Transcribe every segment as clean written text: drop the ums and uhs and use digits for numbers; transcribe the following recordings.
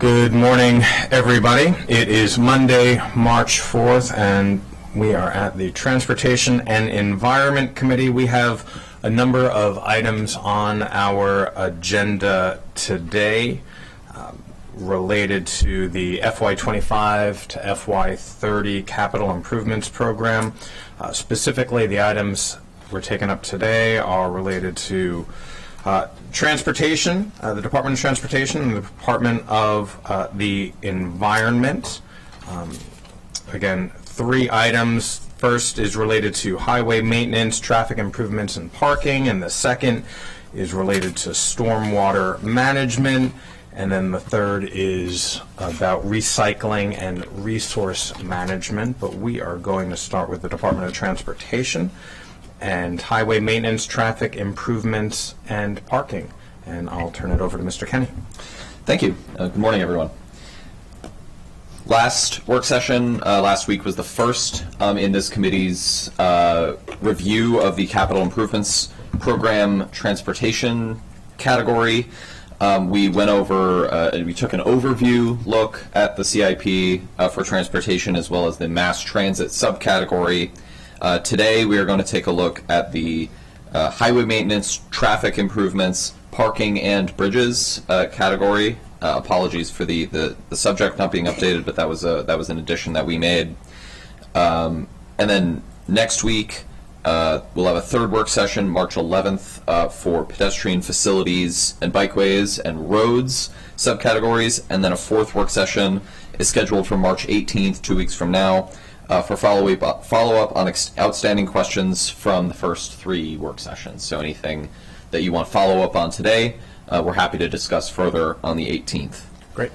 Good morning, everybody. It is Monday, March 4th, and we are at the Transportation and Environment Committee. We have a number of items on our agenda today related to the FY25 to FY30 capital improvements program. Specifically, the items we're taking up today are related to transportation, the Department of Transportation and the Department of the Environment. Again, 3 items. First is related to highway maintenance, traffic improvements, and parking, and the second is related to stormwater management, and then the third is about recycling and resource management. But we are going to start with the Department of Transportation and highway maintenance, traffic improvements, and parking. And I'll turn it over to Mr. Kenny. Thank you. Good morning, everyone. Last work session, last week was the first in this committee's review of the capital improvements program transportation category. We went over, we took an overview look at the CIP for transportation as well as the mass transit subcategory. Today we are going to take a look at the highway maintenance, traffic improvements, parking, and bridges category. Apologies for the subject not being updated, but that was an addition that we made. And then next week we'll have a third work session, March 11th, for pedestrian facilities and bikeways and roads subcategories, and then a fourth work session is scheduled for March 18th, 2 weeks from now, for follow-up on outstanding questions from the first 3 work sessions. So anything that you want follow-up on today, we're happy to discuss further on the 18th. Great.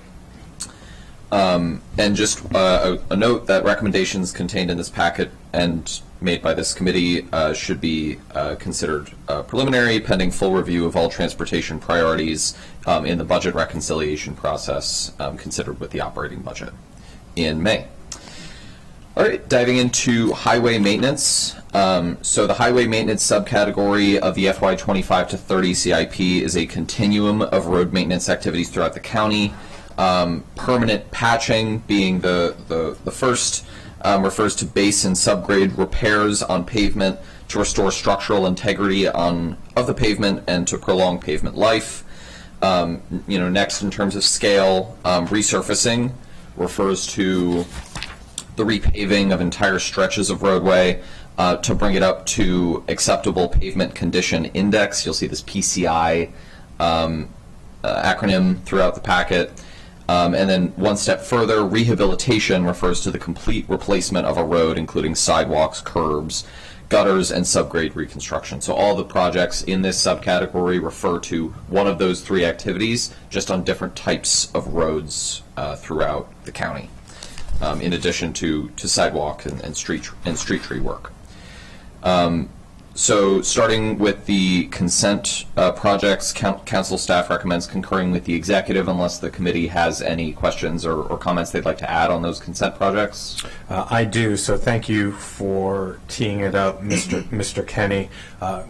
And just a note that recommendations contained in this packet and made by this committee should be considered preliminary, pending full review of all transportation priorities in the budget reconciliation process considered with the operating budget in May. All right, diving into highway maintenance. So the highway maintenance subcategory of the FY25 to 30 CIP is a continuum of road maintenance activities throughout the county. Permanent patching being the first refers to base and subgrade repairs on pavement to restore structural integrity of the pavement and to prolong pavement life. Next, in terms of scale, resurfacing refers to the repaving of entire stretches of roadway to bring it up to acceptable pavement condition index. You'll see this PCI acronym throughout the packet. And then one step further, rehabilitation refers to the complete replacement of a road, including sidewalks, curbs, gutters, and subgrade reconstruction. So all the projects in this subcategory refer to one of those 3 activities, just on different types of roads throughout the county, in addition to sidewalk and street tree work. So starting with the consent projects, council staff recommends concurring with the executive unless the committee has any questions or comments they'd like to add on those consent projects. I do, so thank you for teeing it up, Mr. Kenny.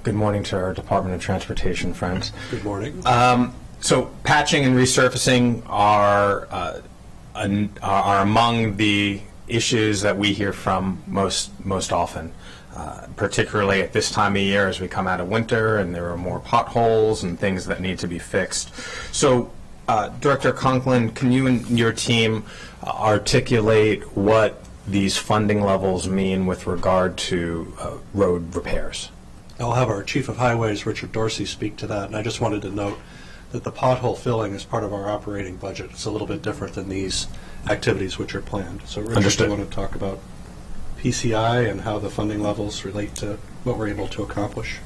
Good morning to our Department of Transportation friends. Good morning. So patching and resurfacing are among the issues that we hear from most often. Particularly at this time of year as we come out of winter and there are more potholes and things that need to be fixed. So, Director Conklin, can you and your team articulate what these funding levels mean with regard to road repairs? I'll have our Chief of Highways, Richard Dorsey, speak to that. And I just wanted to note that the pothole filling is part of our operating budget. It's a little bit different than these activities which are planned. So, Richard, do you want to talk about PCI and how the funding levels relate to what we're able to accomplish?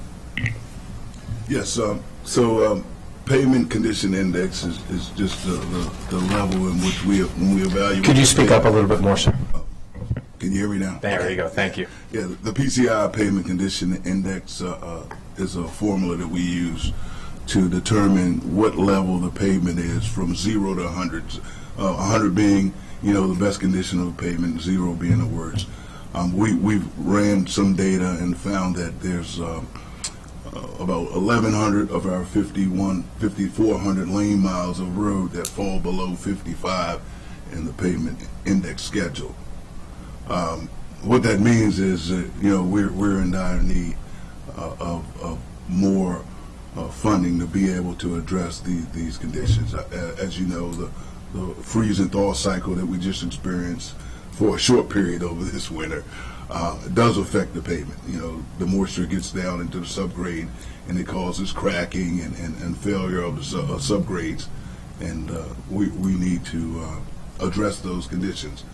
Yes, so pavement condition index is just the level in which when we evaluate. Could you speak up a little bit more, sir? Can you hear me now? There you go, thank you. Yeah, the PCI pavement condition index is a formula that we use to determine what level the pavement is from 0 to 100. 100 being, the best condition of the pavement, 0 being the worst. We've ran some data and found that there's about 1,100 of our 5,400 lane miles of road that fall below 55 in the pavement index schedule. What that means is that, we're in dire need of more funding to be able to address these conditions. As you know, the freeze and thaw cycle that we just experienced for a short period over this winter does affect the pavement. The moisture gets down into the subgrade and it causes cracking and failure of the subgrades, and we need to address those conditions.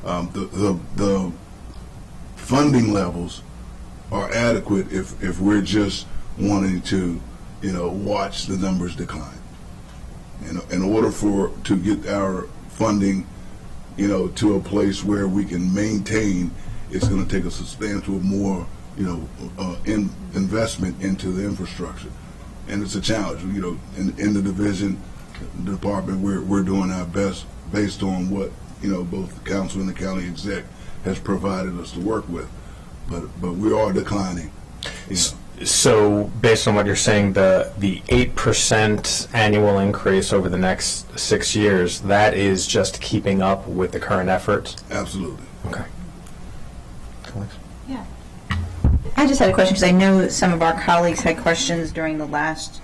The funding levels are adequate if we're just wanting to watch the numbers decline. In order to get our funding to a place where we can maintain, it's going to take a substantial more investment into the infrastructure, and it's a challenge. In the division, the department, we're doing our best based on what both the council and the county exec has provided us to work with, but we are declining. So based on what you're saying, the 8% annual increase over the next 6 years, that is just keeping up with the current effort? Absolutely. Okay. Yeah. I just had a question because I know some of our colleagues had questions during the last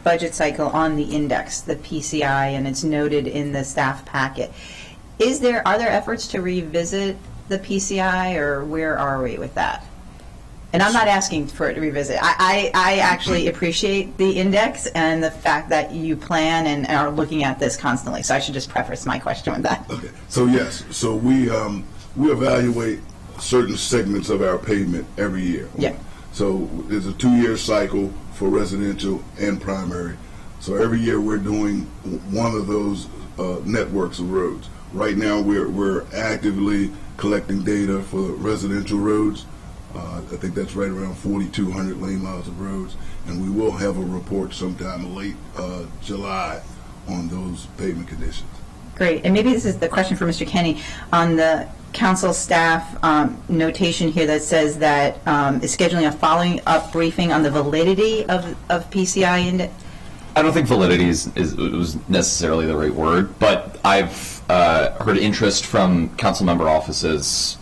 budget cycle on the index, the PCI, and it's noted in the staff packet. Are there efforts to revisit the PCI, or where are we with that? And I'm not asking for it to revisit. I actually appreciate the index and the fact that you plan and are looking at this constantly. So I should just preface my question with that. Okay. So yes. So we evaluate certain segments of our pavement every year. Yeah. So there's a 2-year cycle for residential and primary. So every year we're doing one of those networks of roads. Right now we're actively collecting data for residential roads. I think that's right around 4,200 lane miles of roads, and we will have a report sometime late July on those pavement conditions. Great. And maybe this is the question for Mr. Kenny. On the council staff notation here that says that is scheduling a following up briefing on the validity of PCI index. I don't think validity was necessarily the right word, but I've heard interest from council member offices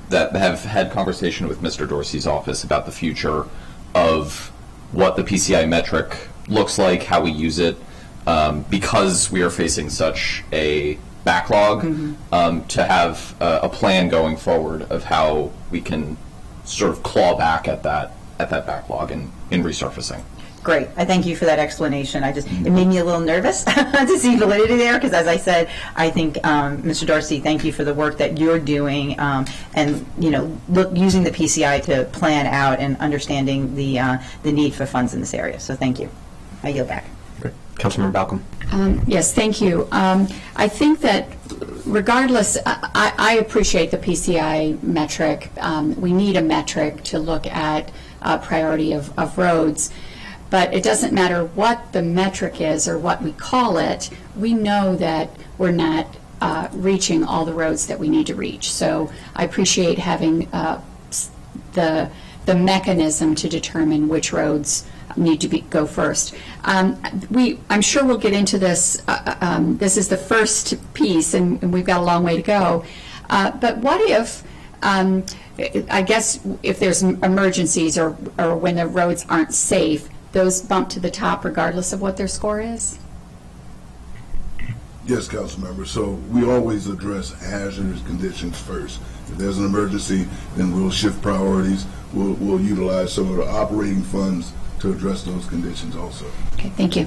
that have had conversation with Mr. Dorsey's office about the future of what the PCI metric looks like, how we use it, because we are facing such a backlog, to have a plan going forward of how we can sort of claw back at that backlog in resurfacing. Great. I thank you for that explanation. It made me a little nervous to see validity there, because as I said, I think, Mr. Dorsey, thank you for the work that you're doing, and using the PCI to plan out and understanding the need for funds in this area. So thank you. I yield back. Great. Councilmember Balcom. Yes, thank you. I think that regardless, I appreciate the PCI metric. We need a metric to look at priority of roads. But it doesn't matter what the metric is or what we call it, we know that we're not reaching all the roads that we need to reach. So I appreciate having the mechanism to determine which roads need to go first. I'm sure we'll get into this. This is the first piece, and we've got a long way to go. But what if, I guess, if there's emergencies or when the roads aren't safe, those bump to the top regardless of what their score is? Yes, council member. So we always address hazardous conditions first. If there's an emergency, then we'll shift priorities. We'll utilize some of the operating funds to address those conditions also. Okay, thank you.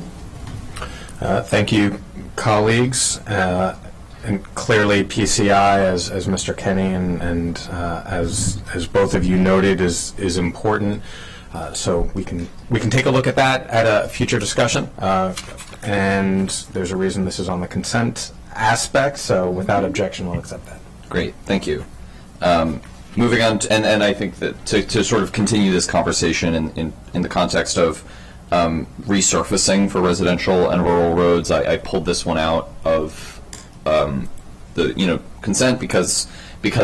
Thank you, colleagues. And clearly PCI, as Mr. Kenny and as both of you noted, is important. So we can take a look at that at a future discussion, and there's a reason this is on the consent aspect. So without objection, we'll accept that. Great, thank you. Moving on, and I think that to sort of continue this conversation in the context of resurfacing for residential and rural roads, I pulled this one out of the consent because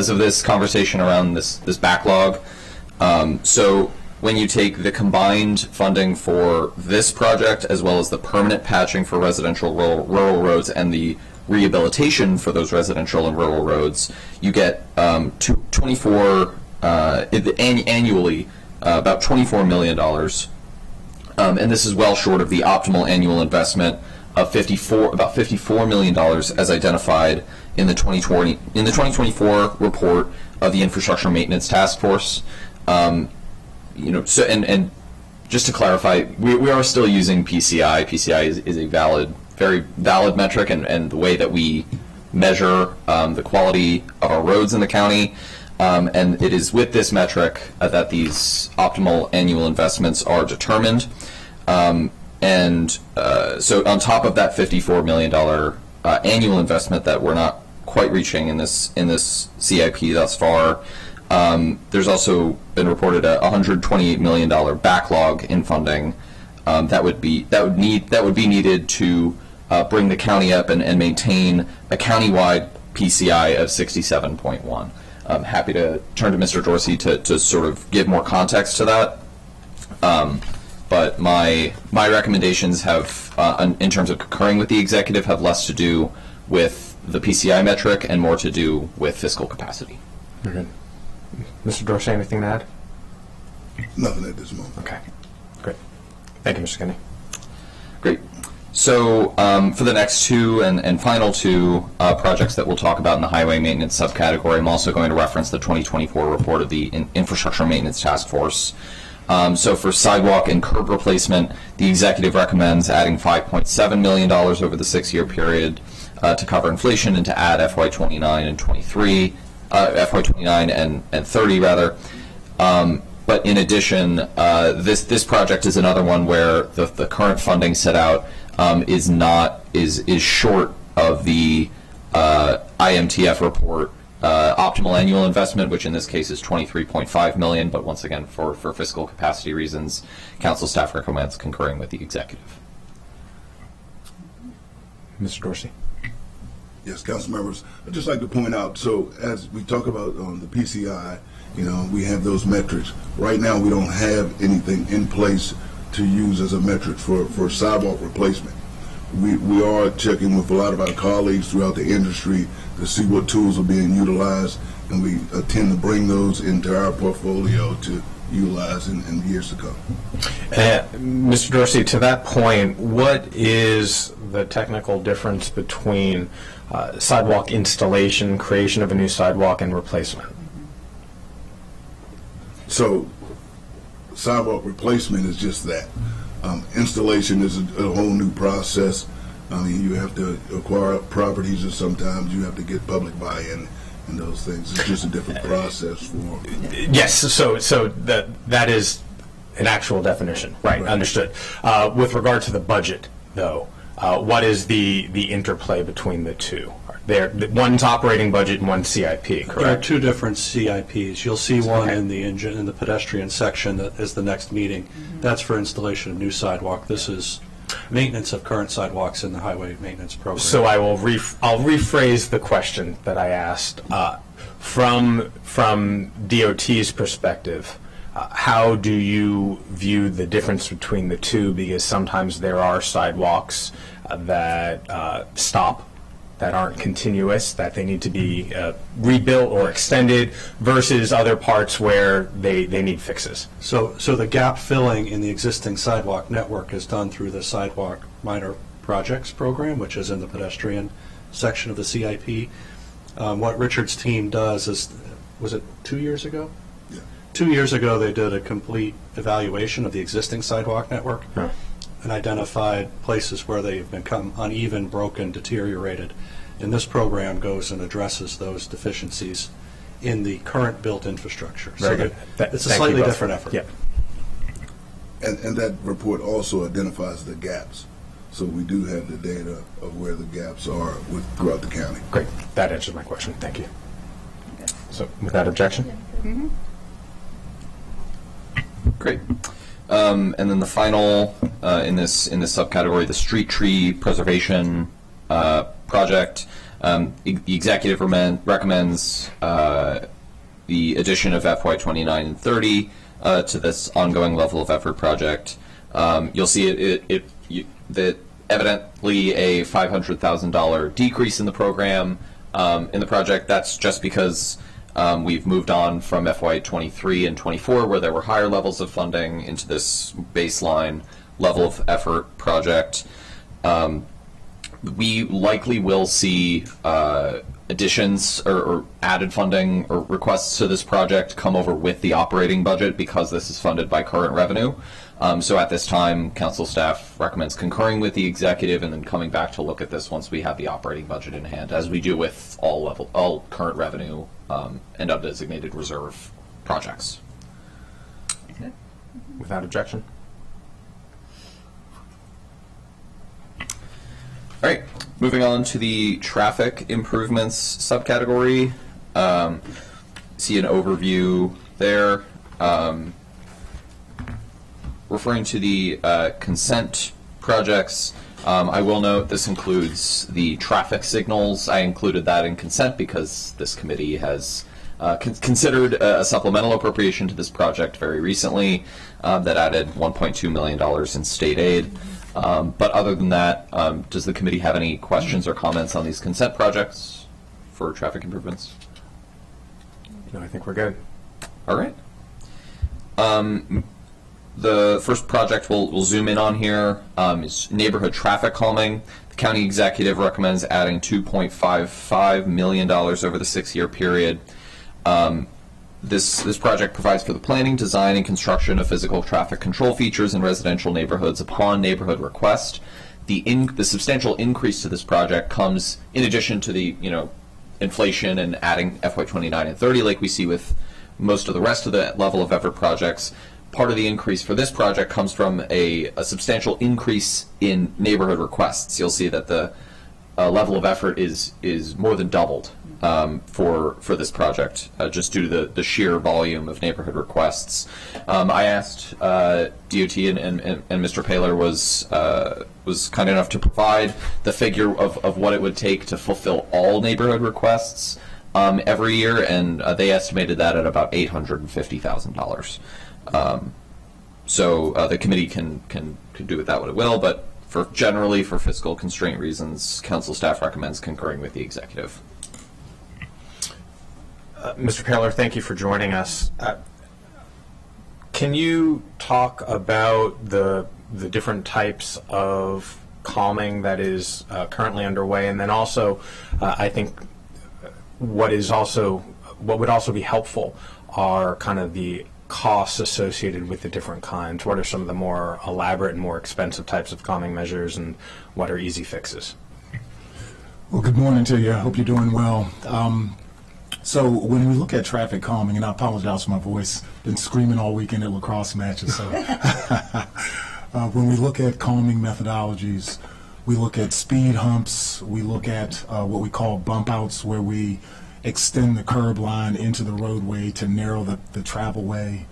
of this conversation around this backlog. So when you take the combined funding for this project as well as the permanent patching for residential rural roads and the rehabilitation for those residential and rural roads, you get annually about $24 million. And this is well short of the optimal annual investment of about $54 million as identified in the 2024 report of the Infrastructure Maintenance Task Force. So and just to clarify, we are still using PCI. PCI is a very valid metric, and the way that we measure the quality of our roads in the county. And it is with this metric that these optimal annual investments are determined. So on top of that $54 million annual investment that we're not quite reaching in this CIP thus far, there's also been reported a $128 million backlog in funding that would be needed to bring the county up and maintain a countywide PCI of 67.1. I'm happy to turn to Mr. Dorsey to sort of give more context to that. But my recommendations have, in terms of concurring with the executive, have less to do with the PCI metric and more to do with fiscal capacity. Very good. Mr. Dorsey, anything to add? Nothing at this moment. Okay, great. Thank you, Mr. Kennedy. Great. So for the next two and final two projects that we'll talk about in the highway maintenance subcategory, I'm also going to reference the 2024 report of the Infrastructure Maintenance Task Force. So for sidewalk and curb replacement, the executive recommends adding $5.7 million over the 6-year period to cover inflation and to add FY29 and 23, FY29 and 30 rather. But in addition, this project is another one where the current funding set out is short of the IMTF report optimal annual investment, which in this case is $23.5 million. But once again, for fiscal capacity reasons, council staff recommends concurring with the executive. Mr. Dorsey. Yes, council members, I'd just like to point out, so as we talk about the PCI, we have those metrics. Right now, we don't have anything in place to use as a metric for sidewalk replacement. We are checking with a lot of our colleagues throughout the industry to see what tools are being utilized, and we intend to bring those into our portfolio to utilize in years to come. Mr. Dorsey, to that point, what is the technical difference between sidewalk installation, creation of a new sidewalk, and replacement? So sidewalk replacement is just that. Installation is a whole new process. I mean, you have to acquire properties, and sometimes you have to get public buy-in and those things. It's just a different process for. Yes, so that is an actual definition, right? Understood. With regard to the budget, though, what is the interplay between the two? One's operating budget and one's CIP, correct? There are two different CIPs. You'll see one in the pedestrian section that is the next meeting. That's for installation of new sidewalk. This is maintenance of current sidewalks in the highway maintenance program. So I'll rephrase the question that I asked. From DOT's perspective, how do you view the difference between the two? Because sometimes there are sidewalks that stop, that aren't continuous, that they need to be rebuilt or extended, versus other parts where they need fixes. So the gap filling in the existing sidewalk network is done through the Sidewalk Minor Projects Program, which is in the pedestrian section of the CIP. What Richard's team does is, was it 2 years ago? Yeah. 2 years ago, they did a complete evaluation of the existing sidewalk network and identified places where they've become uneven, broken, deteriorated. And this program goes and addresses those deficiencies in the current built infrastructure. Very good. It's a slightly different effort. Yep. And that report also identifies the gaps. So we do have the data of where the gaps are throughout the county. Great. That answers my question. Thank you. So without objection? Great. And then the final in this subcategory, the street tree preservation project. The executive recommends the addition of FY29 and 30 to this ongoing level of effort project. You'll see that evidently a $500,000 decrease in the program in the project. That's just because we've moved on from FY23 and 24, where there were higher levels of funding, into this baseline level of effort project. We likely will see additions or added funding or requests to this project come over with the operating budget, because this is funded by current revenue. So at this time, council staff recommends concurring with the executive and then coming back to look at this once we have the operating budget in hand, as we do with all current revenue and undesignated reserve projects. Without objection? All right, moving on to the traffic improvements subcategory. See an overview there. Referring to the consent projects, I will note this includes the traffic signals. I included that in consent because this committee has considered a supplemental appropriation to this project very recently that added $1.2 million in state aid. But other than that, does the committee have any questions or comments on these consent projects for traffic improvements? No, I think we're good. All right. The first project we'll zoom in on here is neighborhood traffic calming. The county executive recommends adding $2.55 million over the 6-year period. This project provides for the planning, design, and construction of physical traffic control features in residential neighborhoods upon neighborhood request. The substantial increase to this project comes in addition to the inflation and adding FY29 and 30, like we see with most of the rest of the level of effort projects. Part of the increase for this project comes from a substantial increase in neighborhood requests. You'll see that the level of effort is more than doubled for this project, just due to the sheer volume of neighborhood requests. I asked DOT and Mr. Paler was kind enough to provide the figure of what it would take to fulfill all neighborhood requests every year, and they estimated that at about $850,000. So the committee can do with that what it will, but generally for fiscal constraint reasons, council staff recommends concurring with the executive. Mr. Paler, thank you for joining us. Can you talk about the different types of calming that is currently underway, and then also, I think what would also be helpful are kind of the costs associated with the different kinds. What are some of the more elaborate and more expensive types of calming measures, and what are easy fixes? Well, good morning to you. I hope you're doing well. So when we look at traffic calming, and I apologize for my voice, been screaming all weekend at lacrosse matches. So when we look at calming methodologies, we look at speed humps, we look at what we call bump outs, where we extend the curb line into the roadway to narrow the travel way.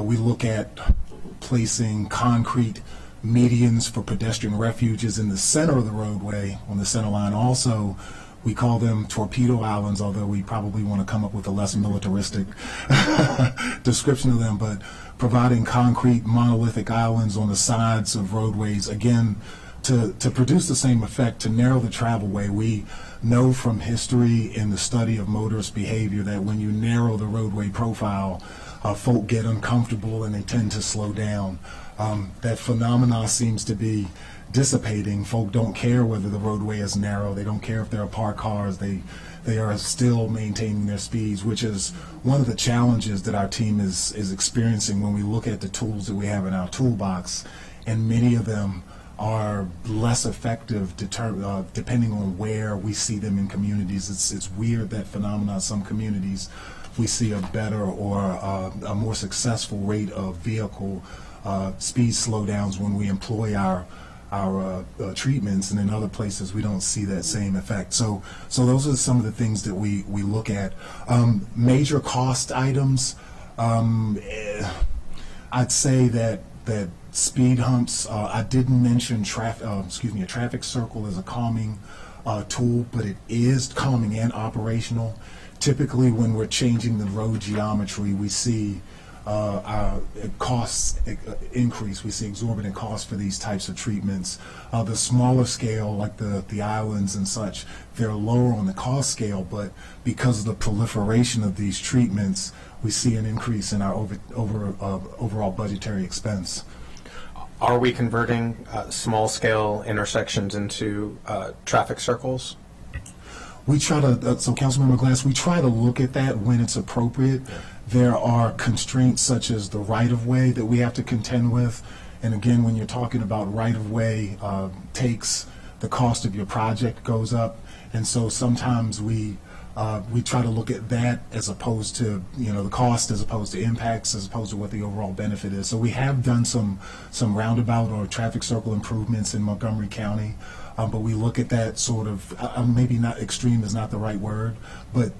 We look at placing concrete medians for pedestrian refuges in the center of the roadway on the center line. Also, we call them torpedo islands, although we probably want to come up with a less militaristic description of them, but providing concrete monolithic islands on the sides of roadways, again, to produce the same effect, to narrow the travel way. We know from history in the study of motorist behavior that when you narrow the roadway profile, folk get uncomfortable and they tend to slow down. That phenomena seems to be dissipating. Folk don't care whether the roadway is narrow. They don't care if there are parked cars. They are still maintaining their speeds, which is one of the challenges that our team is experiencing when we look at the tools that we have in our toolbox, and many of them are less effective depending on where we see them in communities. It's weird, that phenomenon. Some communities we see a better or a more successful rate of vehicle speed slowdowns when we employ our treatments, and in other places we don't see that same effect. So those are some of the things that we look at. Major cost items, I'd say that speed humps, I didn't mention a traffic circle as a calming tool, but it is calming and operational. Typically when we're changing the road geometry, we see costs increase. We see exorbitant costs for these types of treatments. The smaller scale, like the islands and such, they're lower on the cost scale, but because of the proliferation of these treatments, we see an increase in our overall budgetary expense. Are we converting small-scale intersections into traffic circles? We try to, so Councilmember Glass, we try to look at that when it's appropriate. There are constraints such as the right-of-way that we have to contend with. And again, when you're talking about right-of-way takes, the cost of your project goes up. And so sometimes we try to look at that as opposed to, the cost as opposed to impacts, as opposed to what the overall benefit is. So we have done some roundabout or traffic circle improvements in Montgomery County. But we look at that sort of, maybe not extreme is not the right word, but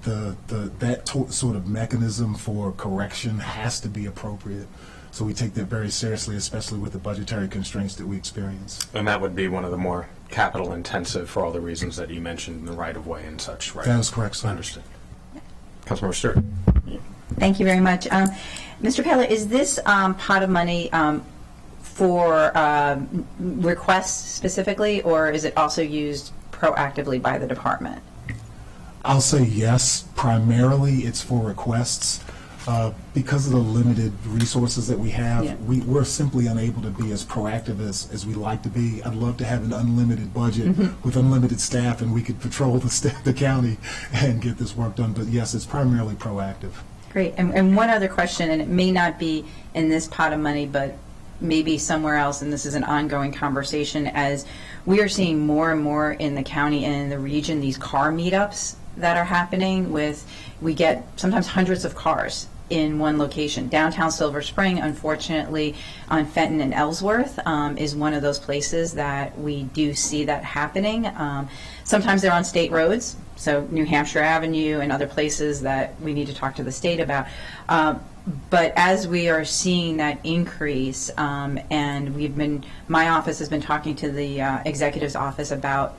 sort of mechanism for correction has to be appropriate. So we take that very seriously, especially with the budgetary constraints that we experience. And that would be one of the more capital intensive for all the reasons that you mentioned, the right-of-way and such, right? That is correct, sir. Understood. Councilmember Stewart. Thank you very much. Mr. Pella, is this pot of money for requests specifically, or is it also used proactively by the department? I'll say yes. Primarily, it's for requests. Because of the limited resources that we have, Yeah. we're simply unable to be as proactive as we'd like to be. I'd love to have an unlimited budget with unlimited staff, and we could patrol the county and get this work done. But yes, it's primarily proactive. Great. And one other question, and it may not be in this pot of money, but maybe somewhere else, and this is an ongoing conversation, as we are seeing more and more in the county and in the region, these car meetups that are happening we get sometimes hundreds of cars in one location. Downtown Silver Spring, unfortunately, on Fenton and Ellsworth is one of those places that we do see that happening. Sometimes they're on state roads, so New Hampshire Avenue and other places that we need to talk to the state about. But as we are seeing that increase, and my office has been talking to the executive's office about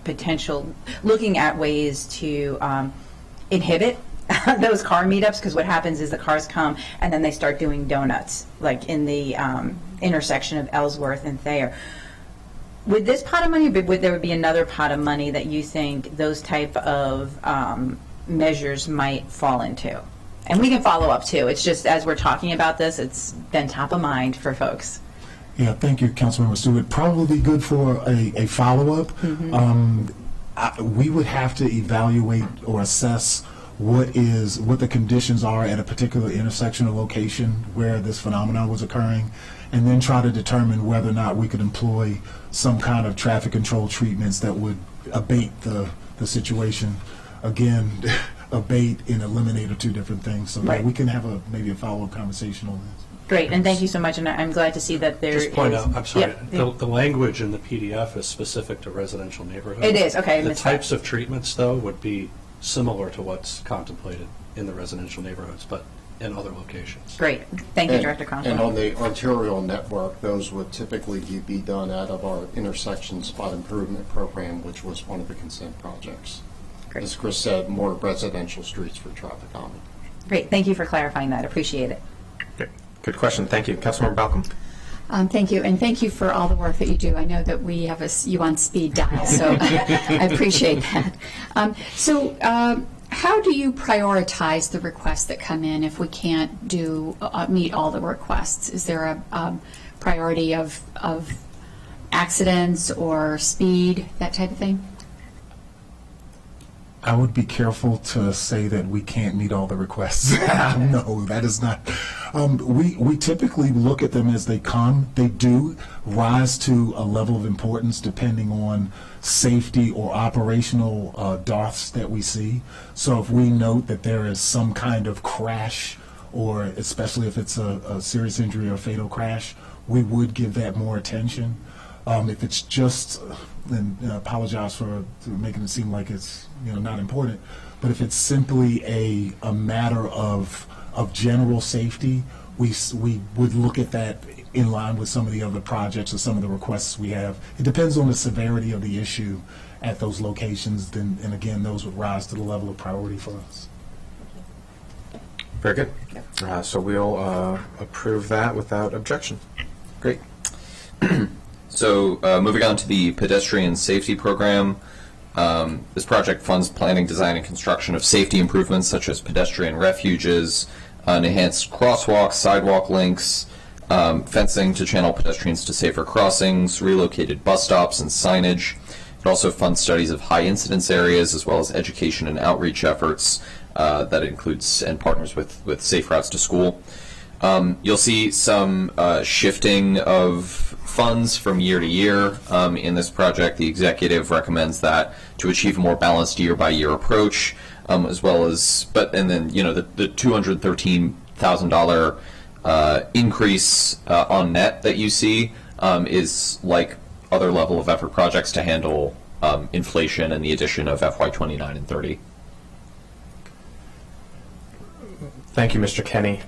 looking at ways to inhibit those car meetups, because what happens is the cars come and then they start doing donuts, like in the intersection of Ellsworth and Thayer. Would this pot of money, would there be another pot of money that you think those type of measures might fall into? And we can follow up too. It's just as we're talking about this, it's been top of mind for folks. Yeah, thank you, Councilmember Stewart. Probably good for a follow-up. We would have to evaluate or assess what the conditions are at a particular intersection or location where this phenomenon was occurring, and then try to determine whether or not we could employ some kind of traffic control treatments that would abate the situation. Again, abate and eliminate are two different things. So Right. we can have maybe a follow-up conversation on this. Great, and thank you so much, and I'm glad to see that there is... Just point out, I'm sorry, Yeah. the language in the PDF is specific to residential neighborhoods. It is, okay, I The missed that. types of treatments, though, would be similar to what's contemplated in the residential neighborhoods, but in other locations. Great, thank you, Director And on Conklin. the arterial network, those would typically be done out of our intersection spot improvement program, which was one of the consent projects. Great. As Chris said, more residential streets for traffic calming. Great, thank you for clarifying that, appreciate it. Good question. Thank you. Councilmember Balcom. Thank you, and thank you for all the work that you do. I know that we have you on speed dial, so I appreciate that. How do you prioritize the requests that come in if we can't meet all the requests? Is there a priority of accidents or speed, that type of thing? I would be careful to say that we can't meet all the requests. No, that is not. We typically look at them as they come. They do rise to a level of importance depending on safety or operational DARFs that we see. So if we note that there is some kind of crash, or especially if it's a serious injury or fatal crash, we would give that more attention. If it's just, and I apologize for making it seem like it's not important, but if it's simply a matter of general safety, we would look at that in line with some of the other projects or some of the requests we have. It depends on the severity of the issue at those locations, and again, those would rise to the level of priority for us. Very good. So we'll approve that without objection. Great. So moving on to the pedestrian safety program. This project funds planning, design, and construction of safety improvements such as pedestrian refuges, enhanced crosswalks, sidewalk links, fencing to channel pedestrians to safer crossings, relocated bus stops, and signage. It also funds studies of high incidence areas as well as education and outreach efforts that includes and partners with Safe Routes to School. You'll see some shifting of funds from year to year in this project. The executive recommends that to achieve a more balanced year-by-year approach, as well as, and then the $213,000 increase on net that you see is like other level of effort projects to handle inflation and the addition of FY29 and 30. Thank you, Mr. Kenny.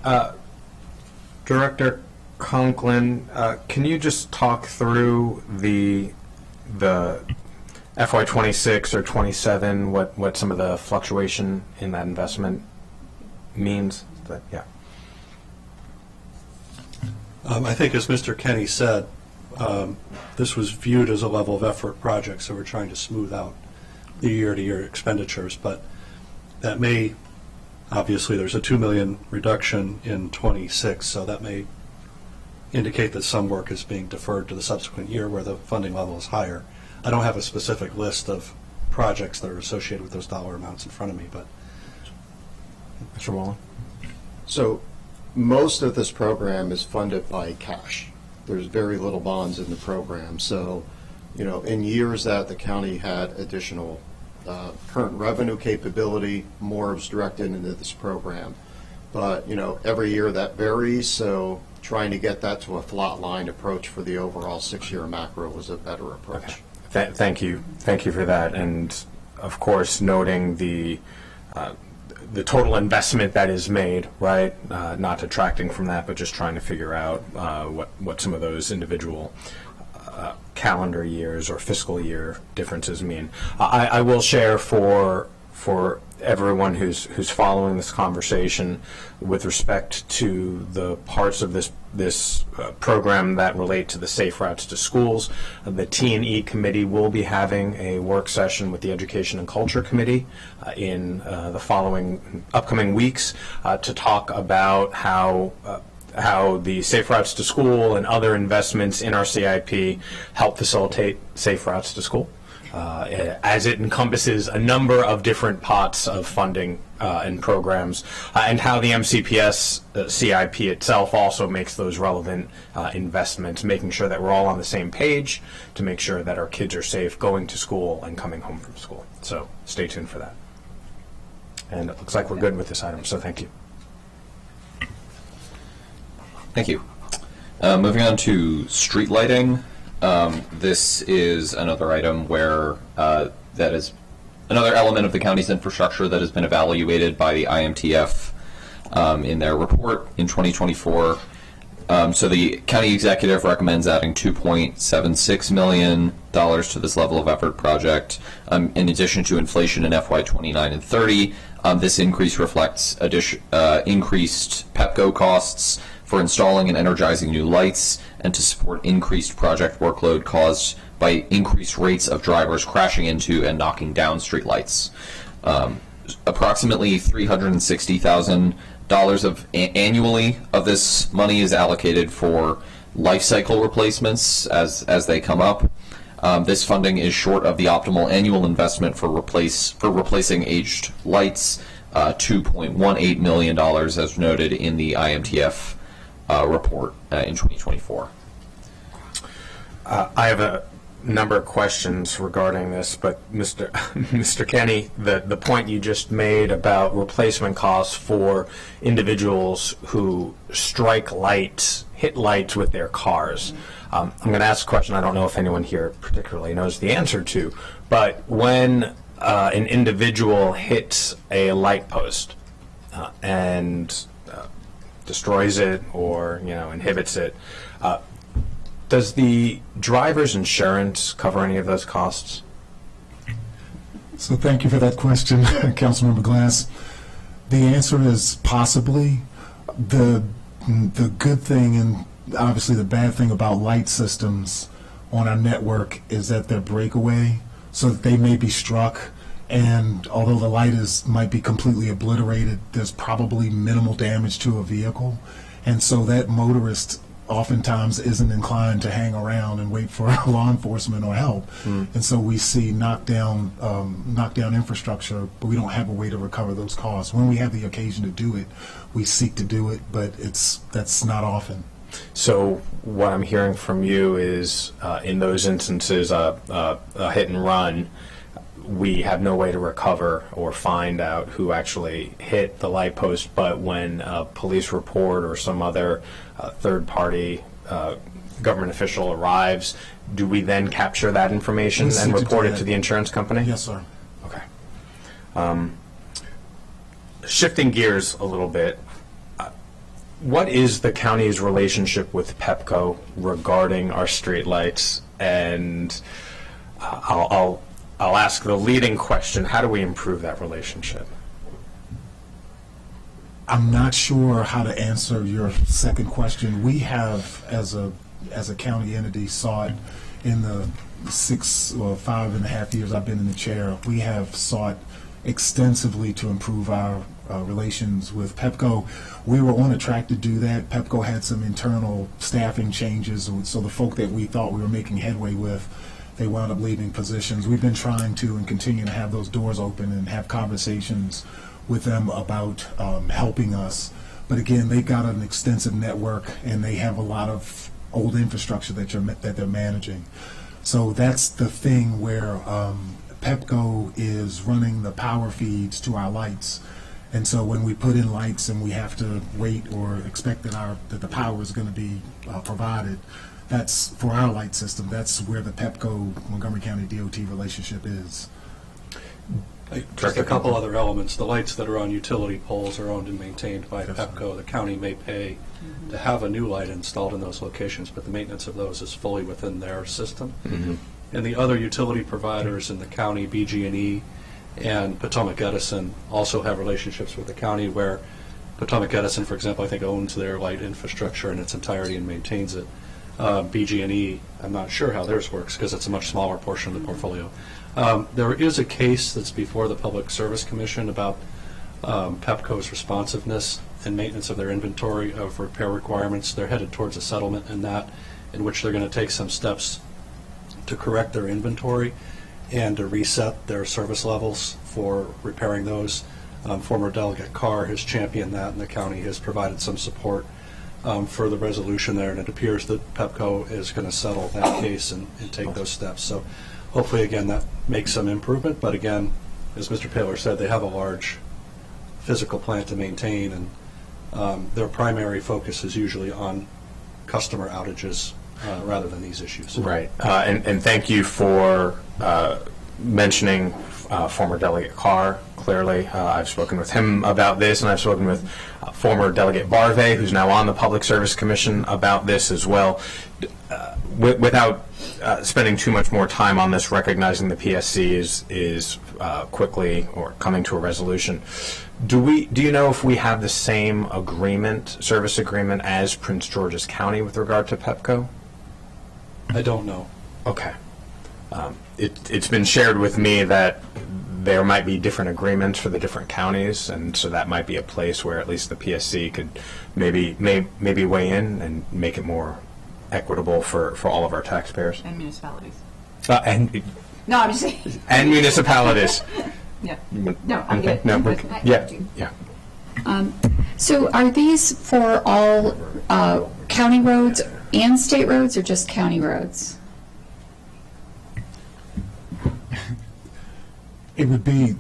Director Conklin, can you just talk through the FY26 or 27, what some of the fluctuation in that investment means? Yeah. I think, as Mr. Kenny said, this was viewed as a level of effort project, so we're trying to smooth out the year-to-year expenditures, but that may, obviously, there's a $2 million reduction in 26, so that may indicate that some work is being deferred to the subsequent year where the funding level is higher. I don't have a specific list of projects that are associated with those dollar amounts in front of me, but. Mr. Wallen? So most of this program is funded by cash. There's very little bonds in the program. So, in years that the county had additional current revenue capability, more was directed into this program. But, every year that varies, so trying to get that to a flat line approach for the overall 6-year macro was a better approach. Okay. Thank you for that, and of course noting the total investment that is made, right? Not detracting from that, but just trying to figure out what some of those individual calendar years or fiscal year differences mean. I will share for everyone who's following this conversation with respect to the parts of this program that relate to the Safe Routes to Schools. The T&E committee will be having a work session with the Education and Culture Committee in the upcoming weeks to talk about how the Safe Routes to School and other investments in our CIP help facilitate Safe Routes to School, as it encompasses a number of different pots of funding and programs, and how the MCPS CIP itself also makes those relevant investments, making sure that we're all on the same page to make sure that our kids are safe going to school and coming home from school. So stay tuned for that. And it looks like we're good with this item, so thank you. Thank you. Moving on to street lighting. This is another item where that is another element of the county's infrastructure that has been evaluated by the IMTF in their report in 2024. So the county executive recommends adding $2.76 million to this level of effort project. In addition to inflation in FY29 and 30, this increase reflects increased PEPCO costs for installing and energizing new lights and to support increased project workload caused by increased rates of drivers crashing into and knocking down streetlights. Approximately $360,000 annually of this money is allocated for life cycle replacements as they come up. This funding is short of the optimal annual investment for replacing aged lights, $2.18 million as noted in the IMTF report in 2024. I have a number of questions regarding this, but Mr. Kenny, the point you just made about replacement costs for individuals who strike lights, hit lights with their cars. I'm going to ask a question I don't know if anyone here particularly knows the answer to, but when an individual hits a light post and destroys it or inhibits it, does the driver's insurance cover any of those costs? So thank you for that question, Councilmember Glass. The answer is possibly. The good thing and obviously the bad thing about light systems on our network is that they're breakaway, so that they may be struck, and although the light might be completely obliterated, there's probably minimal damage to a vehicle, and so that motorist oftentimes isn't inclined to hang around and wait for law enforcement or help. And so we see knockdown infrastructure, but we don't have a way to recover those costs. When we have the occasion to do it, we seek to do it, but that's not often. So what I'm hearing from you is, in those instances, a hit and run, we have no way to recover or find out who actually hit the light post, but when a police report or some other third-party government official arrives, do we then capture that information and report it to the insurance company? Yes, sir. Okay. Shifting gears a little bit, what is the county's relationship with PEPCO regarding our streetlights? And I'll ask the leading question: how do we improve that relationship? I'm not sure how to answer your second question. We have, as a county entity, sought in the 5.5 years I've been in the chair, we have sought extensively to improve our relations with PEPCO. We were on a track to do that. PEPCO had some internal staffing changes, so the folk that we thought we were making headway with, they wound up leaving positions. We've been trying to and continue to have those doors open and have conversations with them about helping us. But again, they've got an extensive network and they have a lot of old infrastructure that they're managing. So that's the thing where PEPCO is running the power feeds to our lights. And so when we put in lights and we have to wait or expect that the power is going to be provided, that's for our light system. That's where the PEPCO Montgomery County DOT relationship is. Just a couple other elements. The lights that are on utility poles are owned and maintained by PEPCO. The county may pay to have a new light installed in those locations, but the maintenance of those is fully within their system. And the other utility providers in the county, BG&E and Potomac Edison, also have relationships with the county where Potomac Edison, for example, I think owns their light infrastructure in its entirety and maintains it. BG&E, I'm not sure how theirs works because it's a much smaller portion of the portfolio. There is a case that's before the Public Service Commission about PEPCO's responsiveness and maintenance of their inventory of repair requirements. They're headed towards a settlement in which they're going to take some steps to correct their inventory and to reset their service levels for repairing those. Former Delegate Carr has championed that, and the county has provided some support for the resolution there, and it appears that PEPCO is going to settle that case and take those steps. So hopefully, again, that makes some improvement, but again, as Mr. Paylor said, they have a large physical plant to maintain, and their primary focus is usually on customer outages rather than these issues. Right. And thank you for mentioning former Delegate Carr. Clearly, I've spoken with him about this, and I've spoken with former Delegate Barve, who's now on the Public Service Commission, about this as well. Without spending too much more time on this, recognizing the PSC is quickly or coming to a resolution, do you know if we have the same service agreement as Prince George's County with regard to PEPCO? I don't know. Okay. It's been shared with me that there might be different agreements for the different counties, and so that might be a place where at least the PSC could maybe weigh in and make it more equitable for all of our taxpayers. And municipalities. No, I'm just saying. And municipalities. Yeah. No, I'm good. No, yeah. So are these for all county roads and state roads, or just county roads? It would be,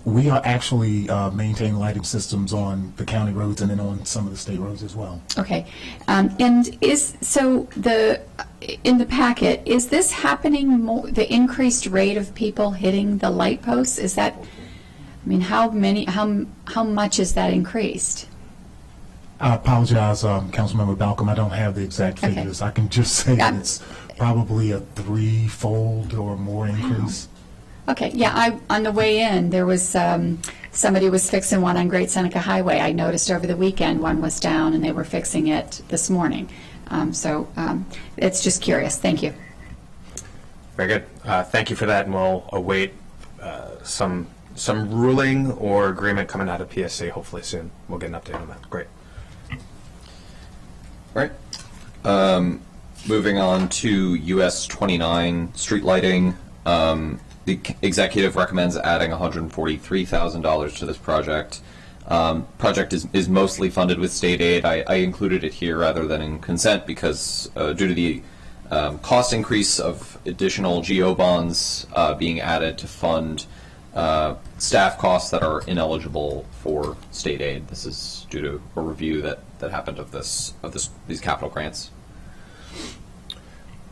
we are actually maintaining lighting systems on the county roads and then on some of the state roads as well. Okay. And in the packet, is this happening the increased rate of people hitting the light posts? Is that, how much is that increased? I apologize, Councilmember Balcom, I don't have the exact Okay. figures. I can just say that it's probably a 3-fold or more increase. Okay, yeah, on the way in, there was, somebody was fixing one on Great Seneca Highway. I noticed over the weekend one was down and they were fixing it this morning. So it's just curious. Thank you. Very good. Thank you for that, and we'll await some ruling or agreement coming out of PSC hopefully soon. We'll get an update on that. Great. All right. Moving on to US 29 street lighting. The executive recommends adding $143,000 to this project. Project is mostly funded with state aid. I included it here rather than in consent because due to the cost increase of additional GO bonds being added to fund staff costs that are ineligible for state aid. This is due to a review that happened of these capital grants.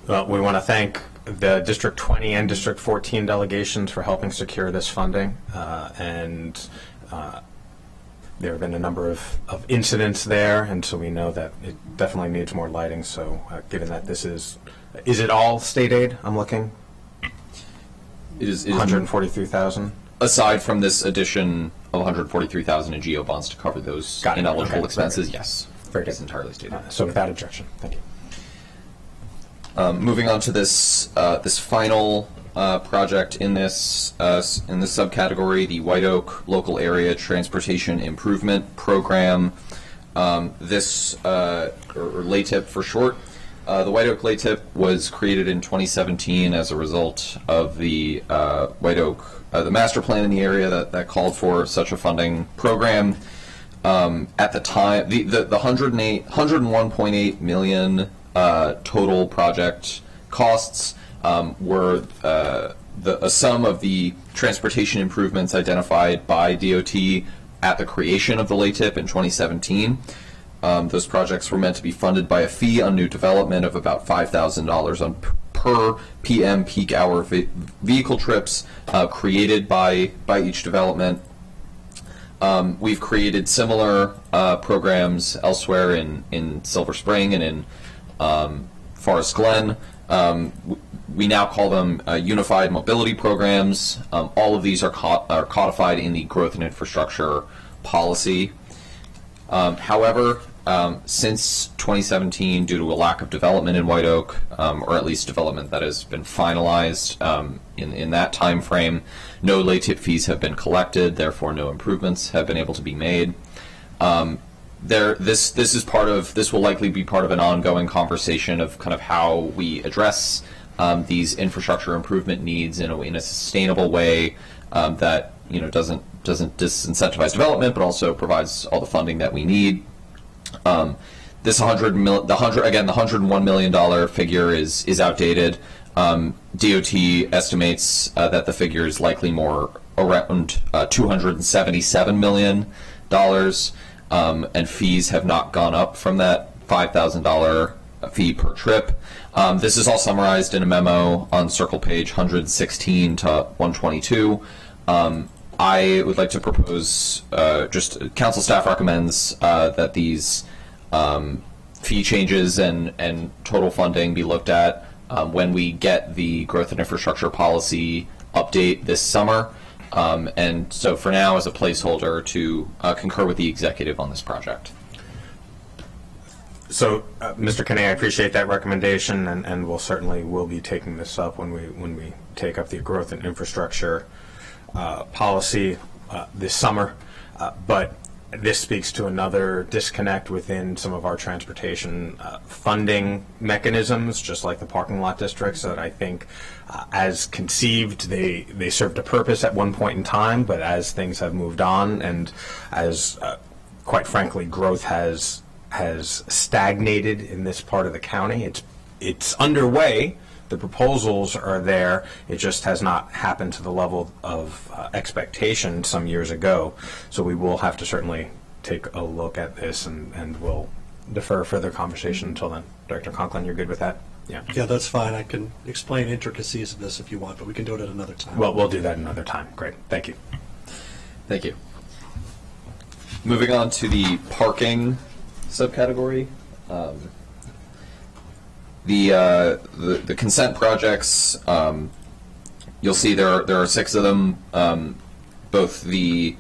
Well, we want to thank the District 20 and District 14 delegations for helping secure this funding, and there have been a number of incidents there, and so we know that it definitely needs more lighting. So given that this is it all state aid? I'm looking. It is 143,000. Aside from this addition of 143,000 in GO bonds to cover those Got it. ineligible Okay. expenses, yes, Very good. it's entirely state aid. So without objection, thank you. Moving on to this final project in this subcategory, the White Oak Local Area Transportation Improvement Program. This or LATIP for short. The White Oak LATIP was created in 2017 as a result of the White Oak the master plan in the area that called for such a funding program. At the time, the 101.8 million total project costs were a sum of the transportation improvements identified by DOT at the creation of the LATIP in 2017. Those projects were meant to be funded by a fee on new development of about $5,000 on per PM peak hour vehicle trips created by each development. We've created similar programs elsewhere in Silver Spring and in Forest Glen. We now call them unified mobility programs. All of these are codified in the growth and infrastructure policy. However, since 2017, due to a lack of development in White Oak, or at least development that has been finalized in that time frame, no LATIP fees have been collected. Therefore, no improvements have been able to be made. This will likely be part of an ongoing conversation of kind of how we address these infrastructure improvement needs in a sustainable way that doesn't disincentivize development, but also provides all the funding that we need. This the $101 million figure is outdated. DOT estimates that the figure is likely more around $277 million, and fees have not gone up from that $5,000 fee per trip. This is all summarized in a memo on circle page 116 to 122. I would like to propose, council staff recommends that these fee changes and total funding be looked at when we get the growth and infrastructure policy update this summer. And so for now, as a placeholder to concur with the executive on this project. So, Mr. Kinney, I appreciate that recommendation, and we'll be taking this up when we take up the growth and infrastructure policy this summer. But this speaks to another disconnect within some of our transportation funding mechanisms, just like the parking lot districts, that I think, as conceived, they served a purpose at one point in time, but as things have moved on, and as, quite frankly, growth has stagnated in this part of the county, it's underway. The proposals are there. It just has not happened to the level of expectation some years ago. So we will have to certainly take a look at this, and we'll defer further conversation until then. Director Conklin, you're good with that? Yeah. Yeah, that's fine. I can explain intricacies of this if you want, but we can do it at another time. Well, we'll do that another time. Great. Thank you. Thank you. Moving on to the parking subcategory. The consent projects You'll see there are 6 of them, both the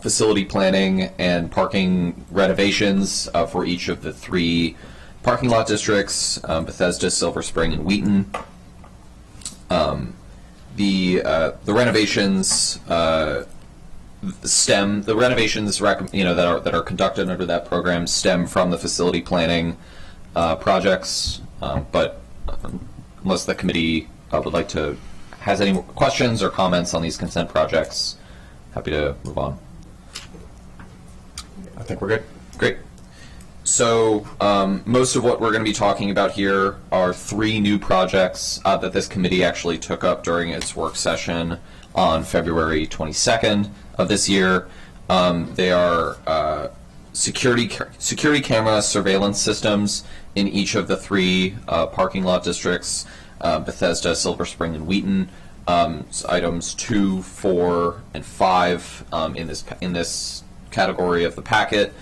facility planning and parking renovations for each of the 3 parking lot districts, Bethesda, Silver Spring, and Wheaton. The renovations stem, the renovations that are conducted under that program stem from the facility planning projects, but unless the committee has any questions or comments on these consent projects, happy to move on. I think we're good. Great. So most of what we're going to be talking about here are 3 new projects that this committee actually took up during its work session on February 22nd of this year. They are security camera surveillance systems in each of the 3 parking lot districts, Bethesda, Silver Spring, and Wheaton. Items 2, 4, and 5 in this category of the packet.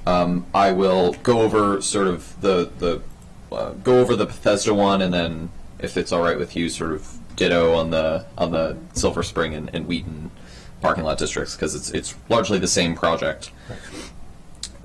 I will go over sort of the Bethesda one, and then if it's all right with you, sort of ditto on the Silver Spring and Wheaton parking lot districts, because it's largely the same project. Right.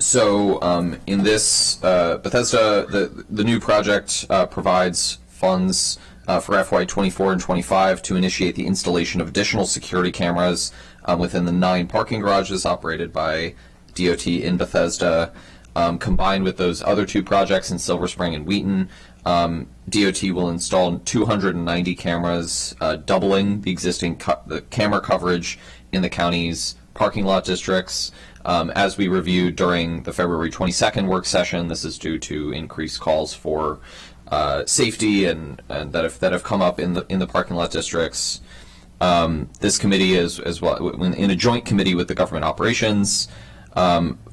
So in this Bethesda, the new project provides funds for FY 24 and 25 to initiate the installation of additional security cameras within the 9 parking garages operated by DOT in Bethesda. Combined with those other 2 projects in Silver Spring and Wheaton, DOT will install 290 cameras, doubling the existing the camera coverage in the county's parking lot districts. As we reviewed during the February 22nd work session, this is due to increased calls for safety and that have come up in the parking lot districts. This committee is as well in a joint committee with the Government Operations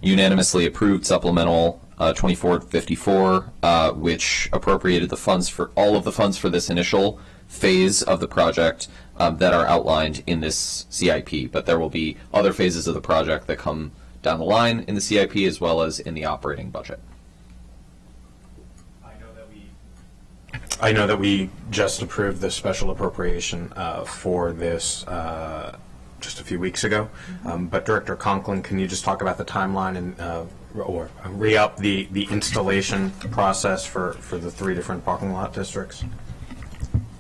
unanimously approved supplemental 2454, which appropriated the funds for all of the funds for this initial phase of the project that are outlined in this CIP. But there will be other phases of the project that come down the line in the CIP as well as in the operating budget. I know that we just approved the special appropriation for this just a few weeks ago. But Director Conklin, can you just talk about the timeline and or re-up the installation process for the 3 different parking lot districts?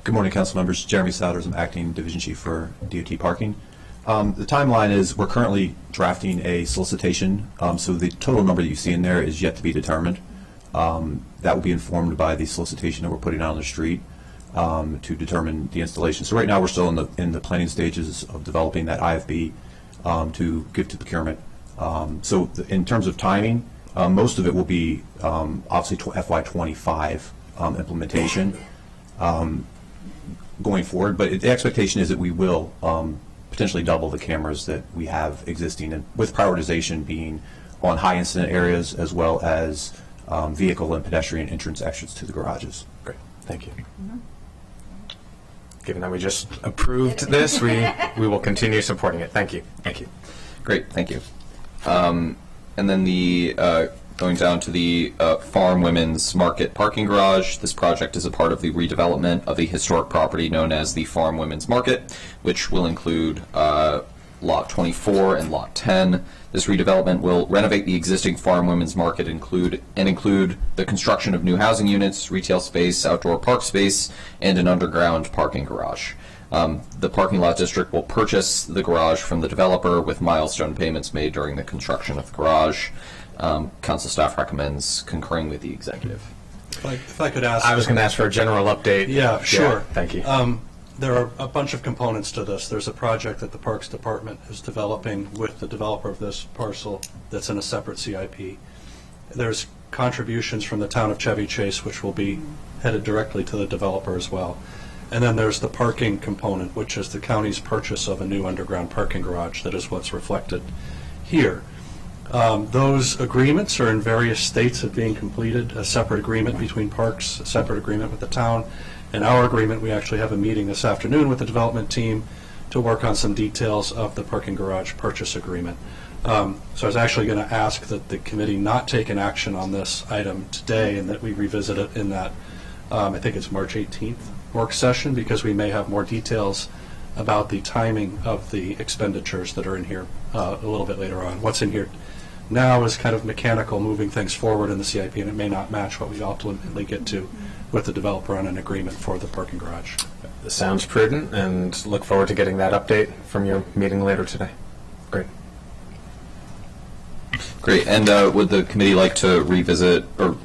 Good morning, council members. Jeremy Souders, I'm acting division chief for DOT parking. The timeline is we're currently drafting a solicitation, so the total number that you see in there is yet to be determined. That will be informed by the solicitation that we're putting out on the street to determine the installation. So right now we're still in the planning stages of developing that IFB to give to procurement. In terms of timing, most of it will be obviously FY25 implementation going forward, but the expectation is that we will potentially double the cameras that we have existing, and with prioritization being on high incident areas as well as vehicle and pedestrian entrance exits to the garages. Great, thank you. Given that we just approved this, we will continue supporting it. Thank you. Thank you. Great, thank you. And then going down to the Farm Women's Market parking garage. This project is a part of the redevelopment of the historic property known as the Farm Women's Market, which will include Lot 24 and Lot 10. This redevelopment will renovate the existing Farm Women's Market include the construction of new housing units, retail space, outdoor park space, and an underground parking garage. The parking lot district will purchase the garage from the developer with milestone payments made during the construction of the garage. Council staff recommends concurring with the executive. If I could ask. I was going to ask for a general update. Yeah, sure. Yeah, thank you. There are a bunch of components to this. There's a project that the Parks Department is developing with the developer of this parcel that's in a separate CIP. There's contributions from the town of Chevy Chase, which will be headed directly to the developer as well. And then there's the parking component, which is the county's purchase of a new underground parking garage. That is what's reflected here. Those agreements are in various states of being completed. A separate agreement between Parks, a separate agreement with the town. In our agreement, we actually have a meeting this afternoon with the development team to work on some details of the parking garage purchase agreement. So I was actually going to ask that the committee not take an action on this item today and that we revisit it in that, I think it's March 18th work session, because we may have more details about the timing of the expenditures that are in here a little bit later on. What's in here now is kind of mechanical, moving things forward in the CIP, and it may not match what we ultimately get to with the developer on an agreement for the parking garage. This sounds prudent, and look forward to getting that update from your meeting later today. Great. Great. And would the committee like to revisit, or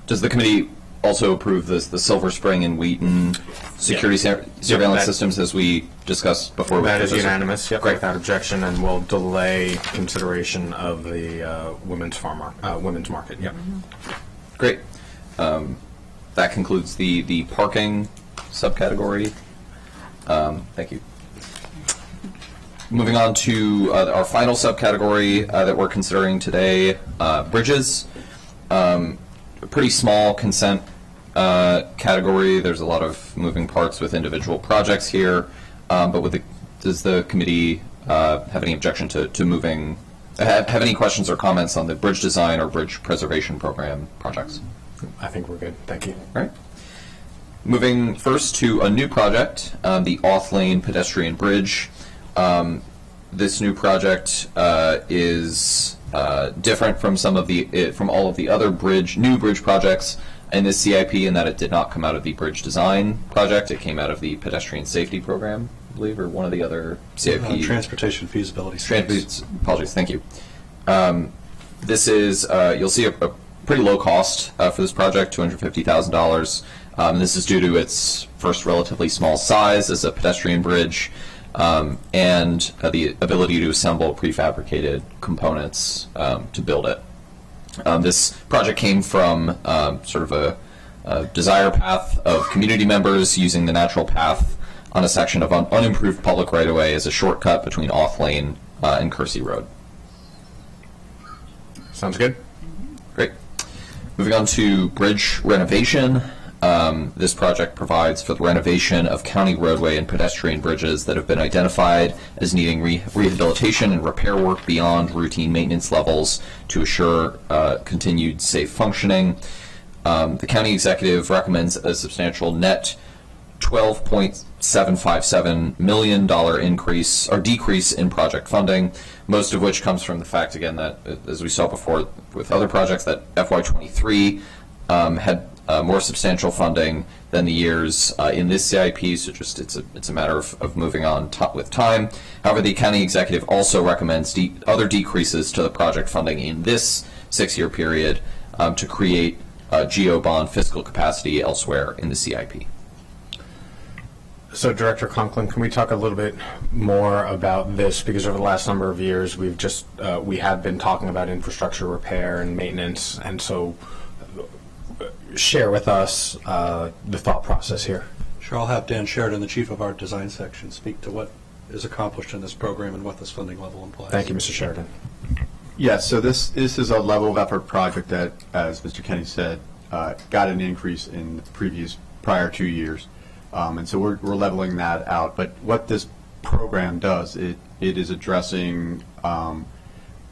does the committee also approve the Silver Spring and Wheaton security surveillance systems as we discussed before? That is unanimous, yep, without objection, and we'll delay consideration of the women's market, yep. Great. That concludes the parking subcategory. Thank you. Moving on to our final subcategory that we're considering today, bridges. A pretty small consent category. There's a lot of moving parts with individual projects here, but does the committee have any objection to moving, have any questions or comments on the bridge design or bridge preservation program projects? I think we're good. Thank you. All right. Moving first to a new project, the Auth Lane Pedestrian Bridge. This new project is different from from all of the other new bridge projects in this CIP in that it did not come out of the bridge design project. It came out of the pedestrian safety program, I believe, or one of the other CIP. Transportation feasibility studies. Apologies. Thank you. This is you'll see a pretty low cost for this project, $250,000. This is due to its first relatively small size as a pedestrian bridge, and the ability to assemble prefabricated components to build it. This project came from sort of a desire path of community members using the natural path on a section of unimproved public right-of-way as a shortcut between Auth Lane and Kersey Road. Sounds good. Great. Moving on to bridge renovation. This project provides for the renovation of county roadway and pedestrian bridges that have been identified as needing rehabilitation and repair work beyond routine maintenance levels to assure continued safe functioning. The county executive recommends a substantial net $12.757 million increase or decrease in project funding, most of which comes from the fact, again, that as we saw before with other projects, that FY23 had more substantial funding than the years in this CIP, so just it's a matter of moving on with time. However, the county executive also recommends other decreases to the project funding in this 6-year period to create GO bond fiscal capacity elsewhere in the CIP. So, Director Conklin, can we talk a little bit more about this? Because over the last number of years, we have been talking about infrastructure repair and maintenance, and so share with us the thought process here. Sure, I'll have Dan Sheridan, the chief of our design section, speak to what is accomplished in this program and what this funding level implies. Thank you, Mr. Sheridan. Yes, so this is a level of effort project that, as Mr. Kenny said, got an increase in the prior 2 years. And so we're leveling that out. But what this program does, it is addressing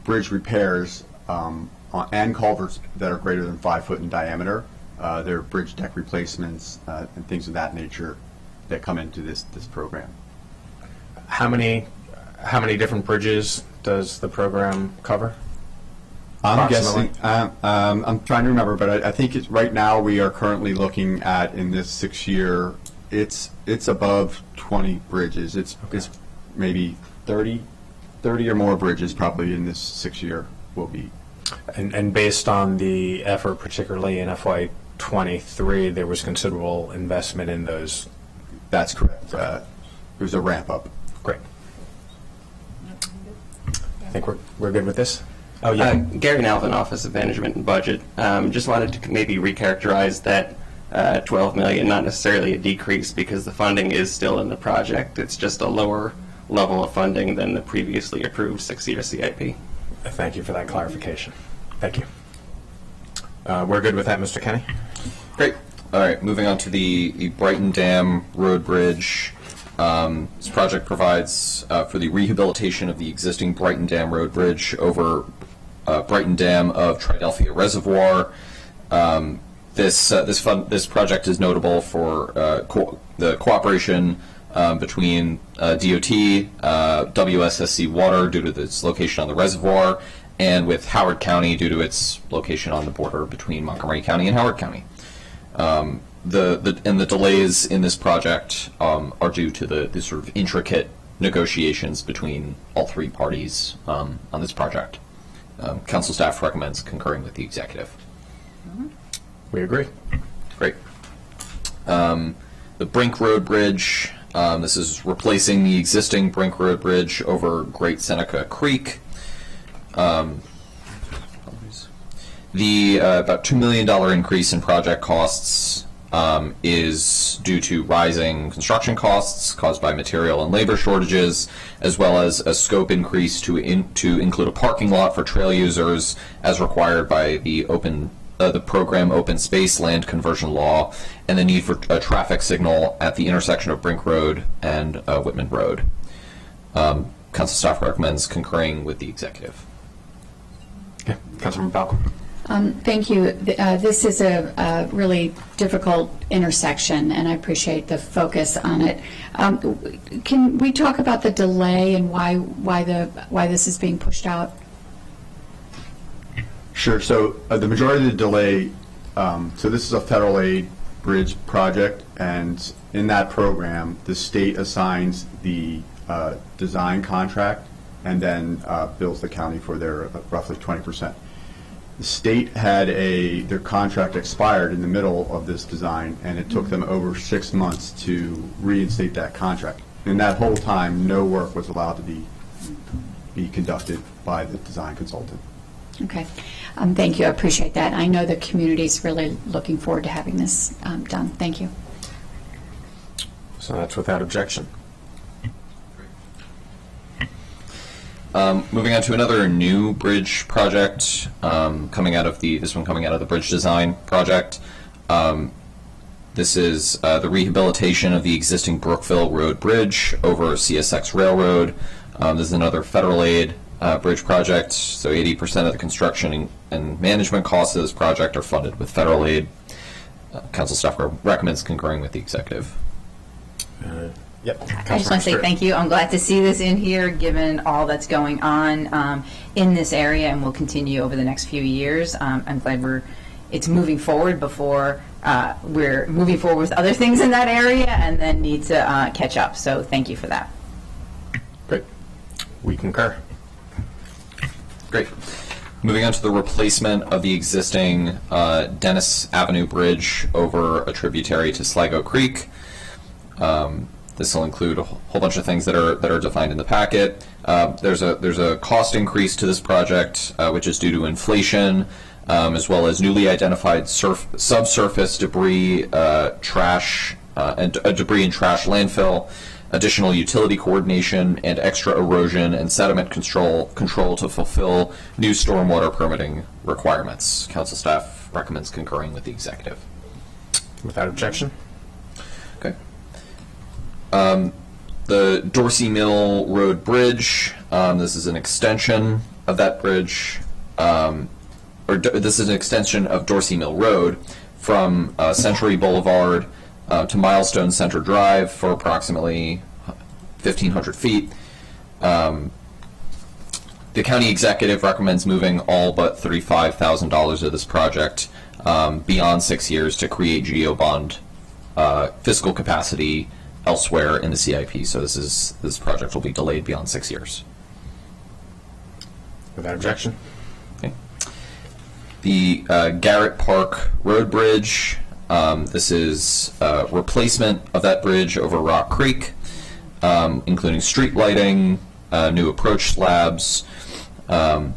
bridge repairs and culverts that are greater than 5 foot in diameter. There are bridge deck replacements and things of that nature that come into this program. How many different bridges does the program cover? I'm guessing. I'm trying to remember, but I think right now we are currently looking at, in this 6-year, it's above 20 bridges. It's maybe 30 or more bridges probably in this 6-year will be. And based on the effort, particularly in FY23, there was considerable investment in those. That's correct. It was a ramp up. Great. I think we're good with this. Oh yeah. Gary Nalvin, Office of Management and Budget. Just wanted to maybe recharacterize that 12 million, not necessarily a decrease because the funding is still in the project. It's just a lower level of funding than the previously approved 6-year CIP. Thank you for that clarification. Thank you. We're good with that, Mr. Kenny? Great. All right, moving on to the Brighton Dam Road Bridge. This project provides for the rehabilitation of the existing Brighton Dam Road Bridge over Brighton Dam of Tridelphia Reservoir. This project is notable for the cooperation between DOT, WSSC Water due to its location on the reservoir, and with Howard County due to its location on the border between Montgomery County and Howard County. The delays in this project are due to the sort of intricate negotiations between all three parties on this project. Council staff recommends concurring with the executive. We agree. Great. The Brink Road Bridge, this is replacing the existing Brink Road Bridge over Great Seneca Creek. The about $2 million increase in project costs is due to rising construction costs caused by material and labor shortages, as well as a scope increase to include a parking lot for trail users as required by the program Open Space Land Conversion Law, and the need for a traffic signal at the intersection of Brink Road and Whitman Road. Council staff recommends concurring with the executive. Okay. Councilman Falcon. Thank you. This is a really difficult intersection, and I appreciate the focus on it. Can we talk about the delay and why this is being pushed out? Sure. So the majority of the delay, so this is a federal aid bridge project, and in that program, the state assigns the design contract and then bills the county for their roughly 20%. The state had their contract expired in the middle of this design, and it took them over 6 months to reinstate that contract. And that whole time, no work was allowed to be conducted by the design consultant. Okay. Thank you. I appreciate that. I know the community is really looking forward to having this done. Thank you. So that's without objection. Moving on to another new bridge project coming out of the bridge design project. This is the rehabilitation of the existing Brookville Road Bridge over CSX Railroad. This is another federal aid bridge project, so 80% of the construction and management costs of this project are funded with federal aid. Council staff recommends concurring with the executive. Yep. I just want to say thank you. I'm glad to see this in here, given all that's going on in this area, and will continue over the next few years. I'm glad it's moving forward before we're moving forward with other things in that area, and then need to catch up. So thank you for that. Great. We concur. Great. Moving on to the replacement of the existing Dennis Avenue Bridge over a tributary to Sligo Creek. This will include a whole bunch of things that are defined in the packet. There's a cost increase to this project, which is due to inflation, as well as newly identified subsurface debris, trash, and debris and trash landfill, additional utility coordination, and extra erosion and sediment control to fulfill new stormwater permitting requirements. Council staff recommends concurring with the executive. Without objection. Okay. The Dorsey Mill Road Bridge, this is an extension of that bridge, this is an extension of Dorsey Mill Road from Century Boulevard to Milestone Center Drive for approximately 1,500 feet. The county executive recommends moving all but $35,000 of this project beyond 6 years to create GeoBond fiscal capacity elsewhere in the CIP. So this project will be delayed beyond 6 years. Without objection. Okay. The Garrett Park Road Bridge. This is replacement of that bridge over Rock Creek, including street lighting, new approach slabs, and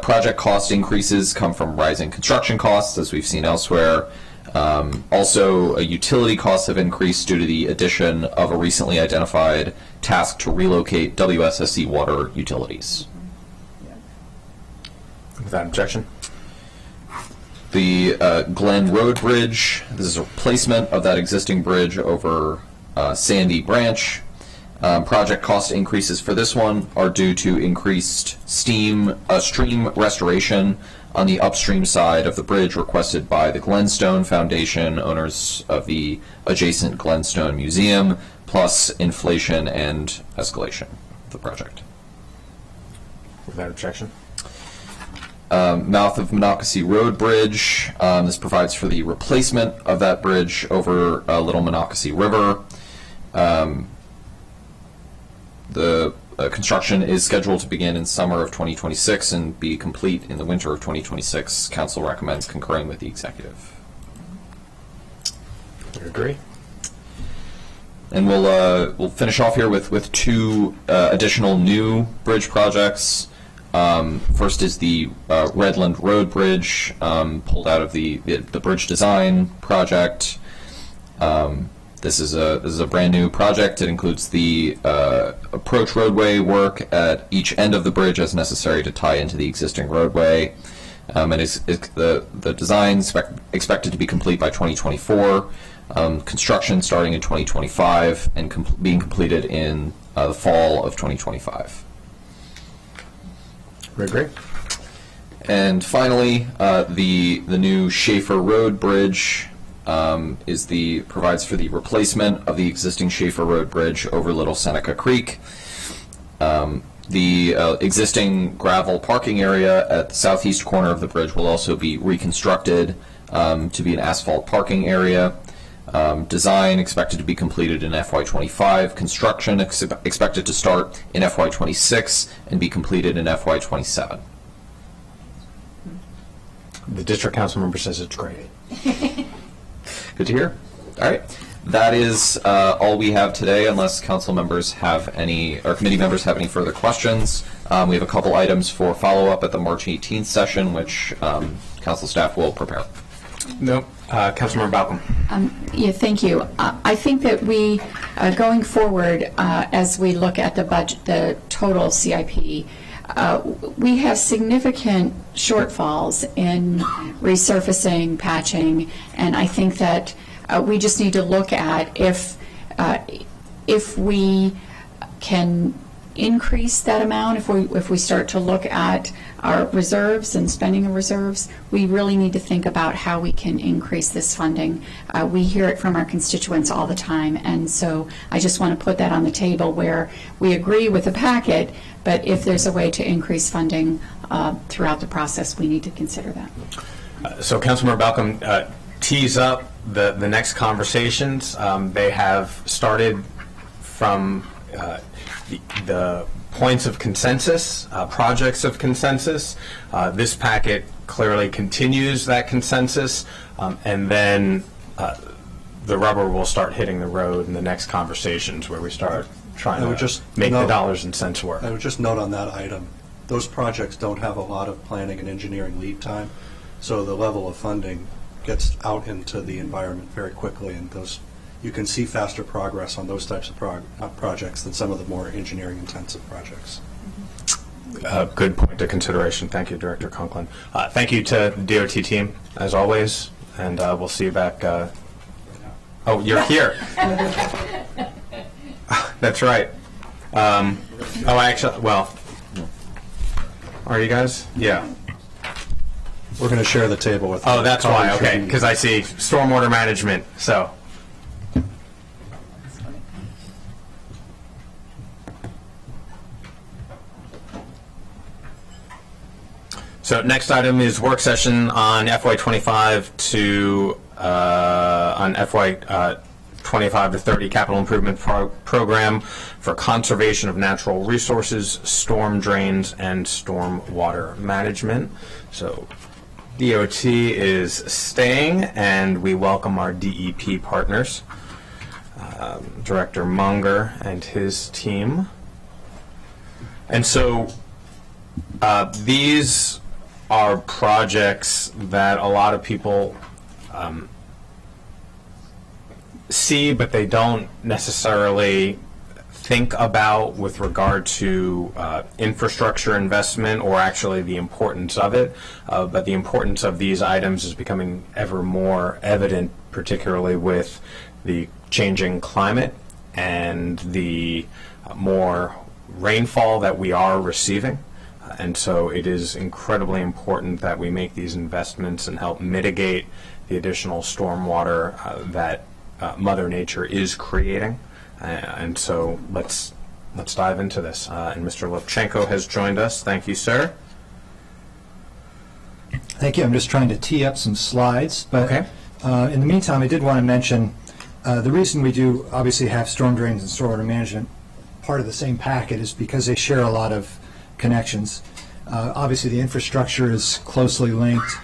project cost increases come from rising construction costs, as we've seen elsewhere. Also, utility costs have increased due to the addition of a recently identified task to relocate WSSC water utilities. Without objection. The Glen Road Bridge, this is a replacement of that existing bridge over Sandy Branch. Project cost increases for this one are due to increased stream restoration on the upstream side of the bridge requested by the Glenstone Foundation, owners of the adjacent Glenstone Museum, plus inflation and escalation of the project. Without objection. Mouth of Monocacy Road Bridge. This provides for the replacement of that bridge over Little Monocacy River. The construction is scheduled to begin in summer of 2026 and be complete in the winter of 2026. Council recommends concurring with the executive. I agree. And we'll finish off here with two additional new bridge projects. First is the Redland Road Bridge, pulled out of the bridge design project. This is a brand new project. It includes the approach roadway work at each end of the bridge as necessary to tie into the existing roadway. And the design expected to be complete by 2024. Construction starting in 2025 and being completed in the fall of 2025. Very great. And finally, the new Schaefer Road Bridge provides for the replacement of the existing Schaefer Road Bridge over Little Seneca Creek. The existing gravel parking area at the southeast corner of the bridge will also be reconstructed to be an asphalt parking area. Design expected to be completed in FY25. Construction expected to start in FY26 and be completed in FY27. The district council member says it's great. Good to hear. All right. That is all we have today, unless council members have any, or committee members have any further questions. We have a couple items for follow-up at the March 18th session, which council staff will prepare. Nope. Councilmember Balcom. Yeah, thank you. I think that we, going forward, as we look at the budget, the total CIP, we have significant shortfalls in resurfacing, patching, and I think that we just need to look at if we can increase that amount, if we start to look at our reserves and spending of reserves, we really need to think about how we can increase this funding. We hear it from our constituents all the time, and so I just want to put that on the table where we agree with the packet, but if there's a way to increase funding throughout the process, we need to consider that. So Councilmember Balcom, tease up the next conversations. They have started from the points of consensus, projects of consensus. This packet clearly continues that consensus, and then the rubber will start hitting the road in the next conversations where we start trying to make the dollars and cents work. I would just note on that item, those projects don't have a lot of planning and engineering lead time, so the level of funding gets out into the environment very quickly, and you can see faster progress on those types of projects than some of the more engineering-intensive projects. Good point of consideration. Thank you, Director Conklin. Thank you to the DOT team, as always, and we'll see you back. Oh, you're here. That's right. Are you guys? Yeah. We're going to share the table with. Oh, that's why. Okay, because I see stormwater management. So. So next item is work session on FY25 to on FY25 to 30 capital improvement program for conservation of natural resources, storm drains, and storm water management. So DOT is staying, and we welcome our DEP partners, Director Munger and his team. And so these are projects that a lot of people see, but they don't necessarily think about with regard to infrastructure investment or actually the importance of it. But the importance of these items is becoming ever more evident, particularly with the changing climate and the more rainfall that we are receiving. And so it is incredibly important that we make these investments and help mitigate the additional stormwater that Mother Nature is creating. And so let's dive into this. And Mr. Levchenko has joined us. Thank you, sir. Thank you. I'm just trying to tee up some slides. But Okay. In the meantime, I did want to mention the reason we do obviously have storm drains and stormwater management part of the same packet is because they share a lot of connections. Obviously, the infrastructure is closely linked.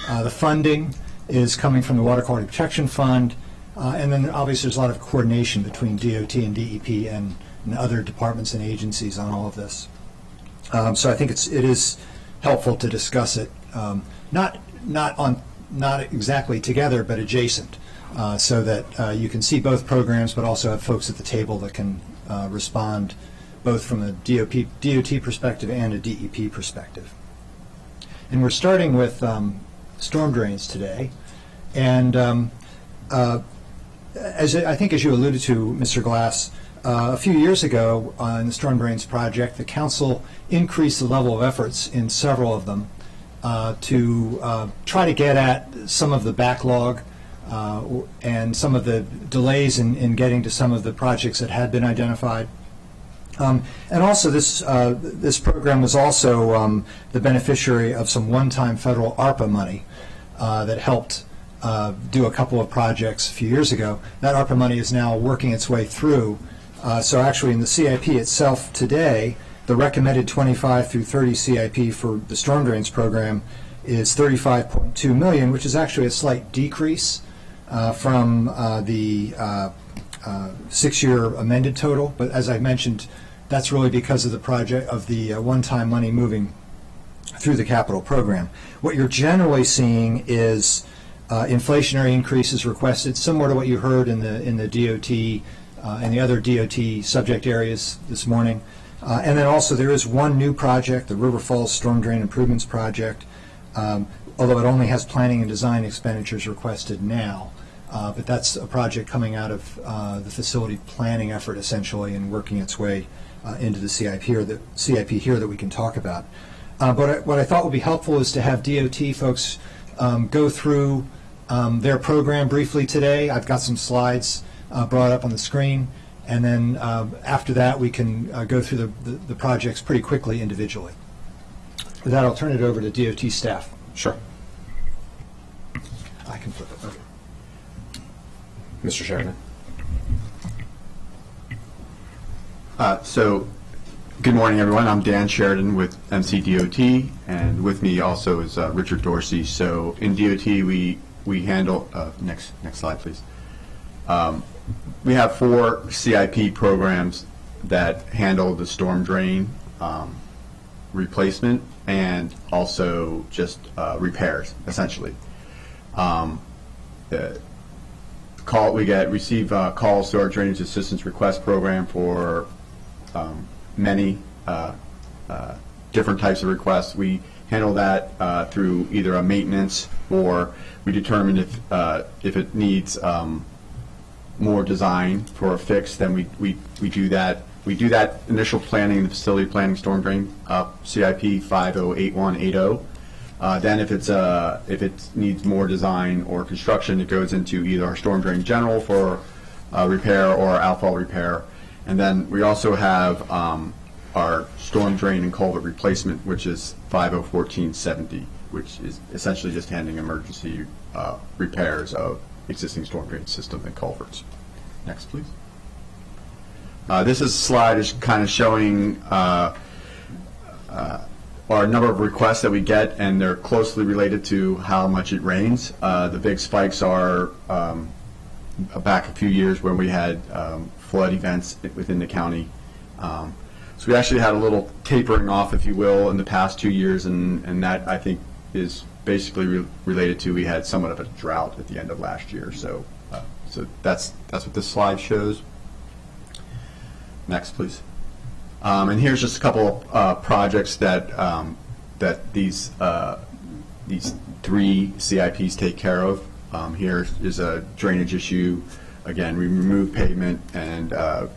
The funding is coming from the Water Quality Protection Fund. And then obviously there's a lot of coordination between DOT and DEP and other departments and agencies on all of this. So I think it is helpful to discuss it, not exactly together, but adjacent, so that you can see both programs, but also have folks at the table that can respond both from a DOT perspective and a DEP perspective. And we're starting with storm drains today, and as you alluded to, Mr. Glass, a few years ago on the Storm Drains project, the council increased the level of efforts in several of them to try to get at some of the backlog and some of the delays in getting to some of the projects that had been identified. And also this program was also the beneficiary of some one-time federal ARPA money that helped do a couple of projects a few years ago. That ARPA money is now working its way through. So actually in the CIP itself today, the recommended 25 through 30 CIP for the storm drains program is $35.2 million, which is actually a slight decrease from the 6-year amended total. But as I mentioned, that's really because of the project of the one-time money moving through the capital program. What you're generally seeing is inflationary increases requested, similar to what you heard in the DOT and the other DOT subject areas this morning. And then also there is one new project, the River Falls Storm Drain Improvements Project, although it only has planning and design expenditures requested now. But that's a project coming out of the facility planning effort essentially and working its way into the CIP here that we can talk about. But what I thought would be helpful is to have DOT folks go through their program briefly today. I've got some slides brought up on the screen, and then after that we can go through the projects pretty quickly individually. With that, I'll turn it over to DOT staff. Sure. I can flip it. Okay. Mr. Sheridan. So, good morning, everyone. I'm Dan Sheridan with MCDOT, and with me also is Richard Dorsey. So, in DOT, we handle next slide, please. We have 4 CIP programs that handle the storm drain replacement and also just repairs, essentially. Receive calls to our Drainage Assistance Request Program for many different types of requests. We handle that through either a maintenance, or we determine if it needs more design for a fix, then we do that. We do that initial planning, the facility planning storm drain CIP 508180. Then if it needs more design or construction, it goes into either our storm drain general for repair or outfall repair. And then we also have our storm drain and culvert replacement, which is 501470, which is essentially just handling emergency repairs of existing storm drain system and culverts. Next, please. This slide is kind of showing our number of requests that we get, and they're closely related to how much it rains. The big spikes are back a few years when we had flood events within the county. So we actually had a little tapering off, if you will, in the past 2 years, and that, I think, is basically related to we had somewhat of a drought at the end of last year. So that's what this slide shows. Next, please. And here's just a couple of projects that these 3 CIPs take care of. Here is a drainage issue again, we removed pavement and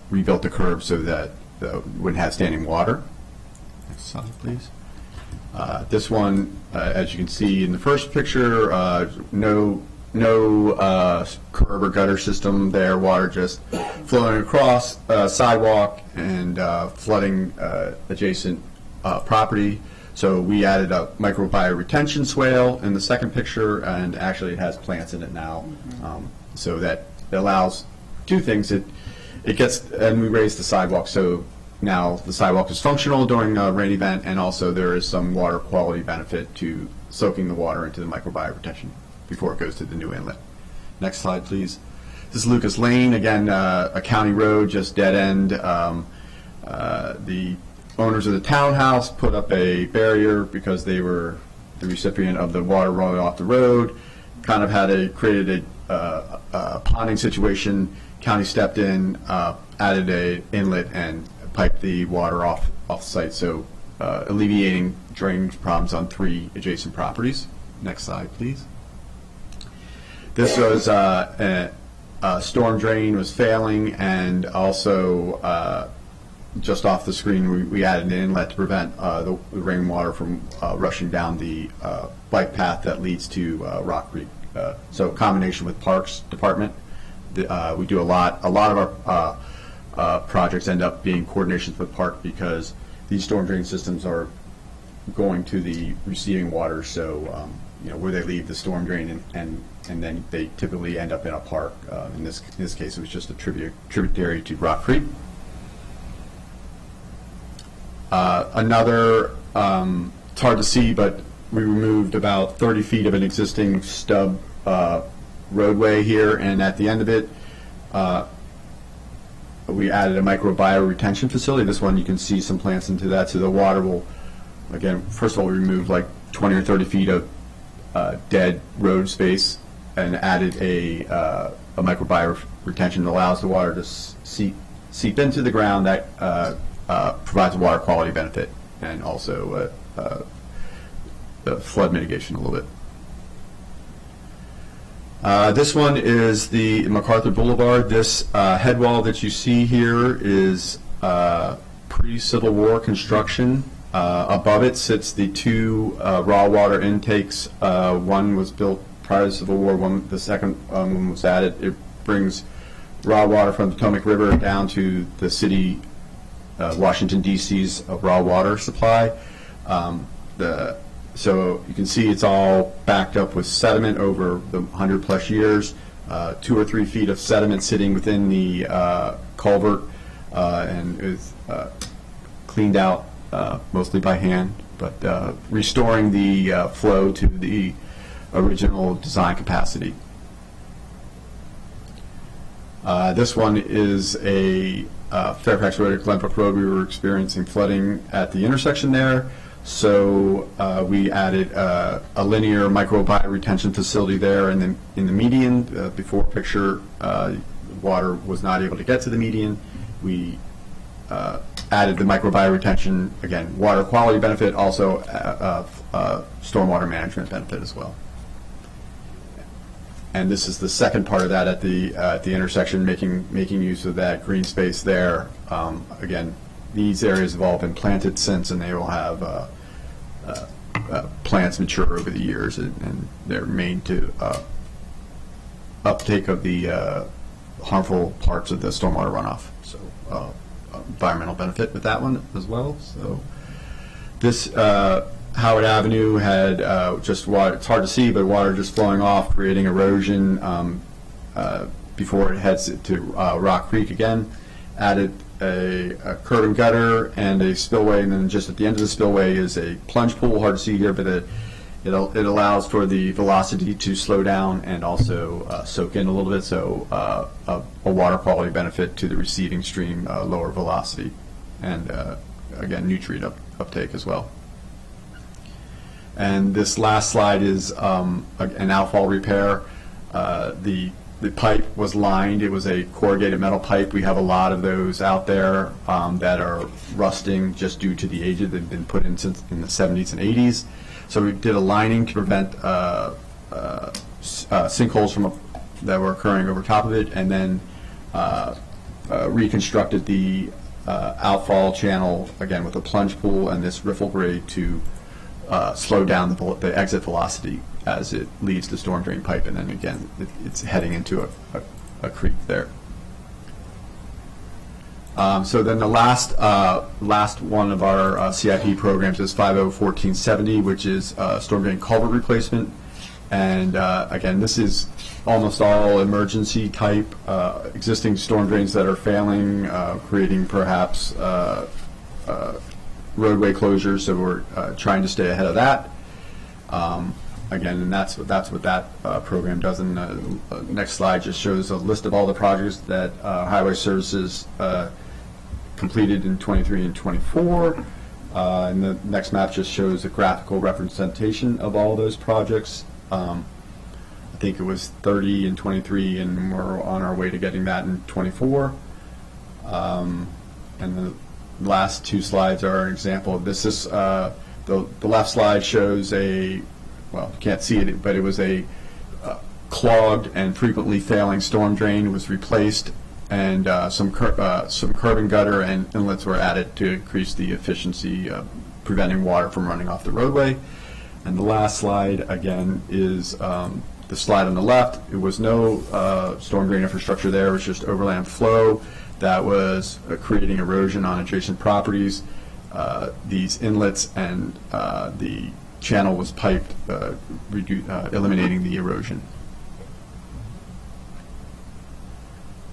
rebuilt the curb so that we wouldn't have standing water. Next slide, please. This one, as you can see in the first picture, no curb or gutter system there, water just flowing across sidewalk and flooding adjacent property. So we added a microbiome retention swale in the second picture, and actually it has plants in it now. So that allows two things. It gets, and we raised the sidewalk, so now the sidewalk is functional during a rain event, and also there is some water quality benefit to soaking the water into the microbiome retention before it goes to the new inlet. Next slide, please. This is Lucas Lane, again, a county road, just dead end. The owners of the townhouse put up a barrier because they were the recipient of the water rolling off the road. Kind of created a ponding situation. County stepped in, added an inlet, and piped the water off site, so alleviating drainage problems on 3 adjacent properties. Next slide, please. This was a storm drain was failing, and also just off the screen we added an inlet to prevent the rainwater from rushing down the bike path that leads to Rock Creek. So combination with Parks Department, we do a lot of our projects end up being coordinations with Park because these storm drain systems are going to the receiving water, so where they leave the storm drain and then they typically end up in a park. In this case, it was just a tributary to Rock Creek. Another, it's hard to see, but we removed about 30 feet of an existing stub roadway here, and at the end of it, we added a microbiome retention facility. This one, you can see some plants into that, so the water will, again, first of all, we removed like 20 or 30 feet of dead road space and added a microbiome retention that allows the water to seep into the ground. That provides a water quality benefit and also the flood mitigation a little bit. This one is the MacArthur Boulevard. This head wall that you see here is pre-Civil War construction. Above it sits the 2 raw water intakes. One was built prior to the Civil War. The second one was added. It brings raw water from the Potomac River down to the city, Washington, D.C.'s raw water supply. So you can see it's all backed up with sediment over the 100-plus years, 2 or 3 feet of sediment sitting within the culvert, and is cleaned out mostly by hand, but restoring the flow to the original design capacity. This one is a Fairfax Road at Glenbrook Road. We were experiencing flooding at the intersection there. So we added a linear microbiome retention facility there, and then in the median, before picture, water was not able to get to the median. We added the microbiome retention, again, water quality benefit, also stormwater management benefit as well. And this is the second part of that at the intersection, making use of that green space there. Again, these areas have all been planted since, and they will have plants mature over the years, and they're made to uptake of the harmful parts of the stormwater runoff. So environmental benefit with that one as well. So this Howard Avenue had just water. It's hard to see, but water just flowing off, creating erosion before it heads to Rock Creek again. Added a curb and gutter and a spillway, and then just at the end of the spillway is a plunge pool. Hard to see here, but it allows for the velocity to slow down and also soak in a little bit, so a water quality benefit to the receiving stream, lower velocity, and again, nutrient uptake as well. And this last slide is an outfall repair. The pipe was lined. It was a corrugated metal pipe. We have a lot of those out there that are rusting just due to the age. They've been put in since in the 70s and 80s. So we did a lining to prevent sinkholes from that were occurring over top of it, and then reconstructed the outfall channel again with a plunge pool and this riffle grade to slow down the exit velocity as it leaves the storm drain pipe, and then again it's heading into a creek there. So then the last one of our CIP programs is 501470, which is storm drain culvert replacement. And again, this is almost all emergency type existing storm drains that are failing, creating perhaps roadway closures. So we're trying to stay ahead of that. Again, and that's what that program does. And the next slide just shows a list of all the projects that Highway Services completed in 23 and 24. And the next map just shows a graphical representation of all those projects. I think it was 30 and 23, and we're on our way to getting that in 24. And the last two slides are an example of this. The left slide shows well, you can't see it, but it was a clogged and frequently failing storm drain. It was replaced, and some curb and gutter and inlets were added to increase the efficiency of preventing water from running off the roadway. And the last slide, again, is the slide on the left. It was no storm drain infrastructure there. It was just overland flow that was creating erosion on adjacent properties. These inlets and the channel was piped, eliminating the erosion.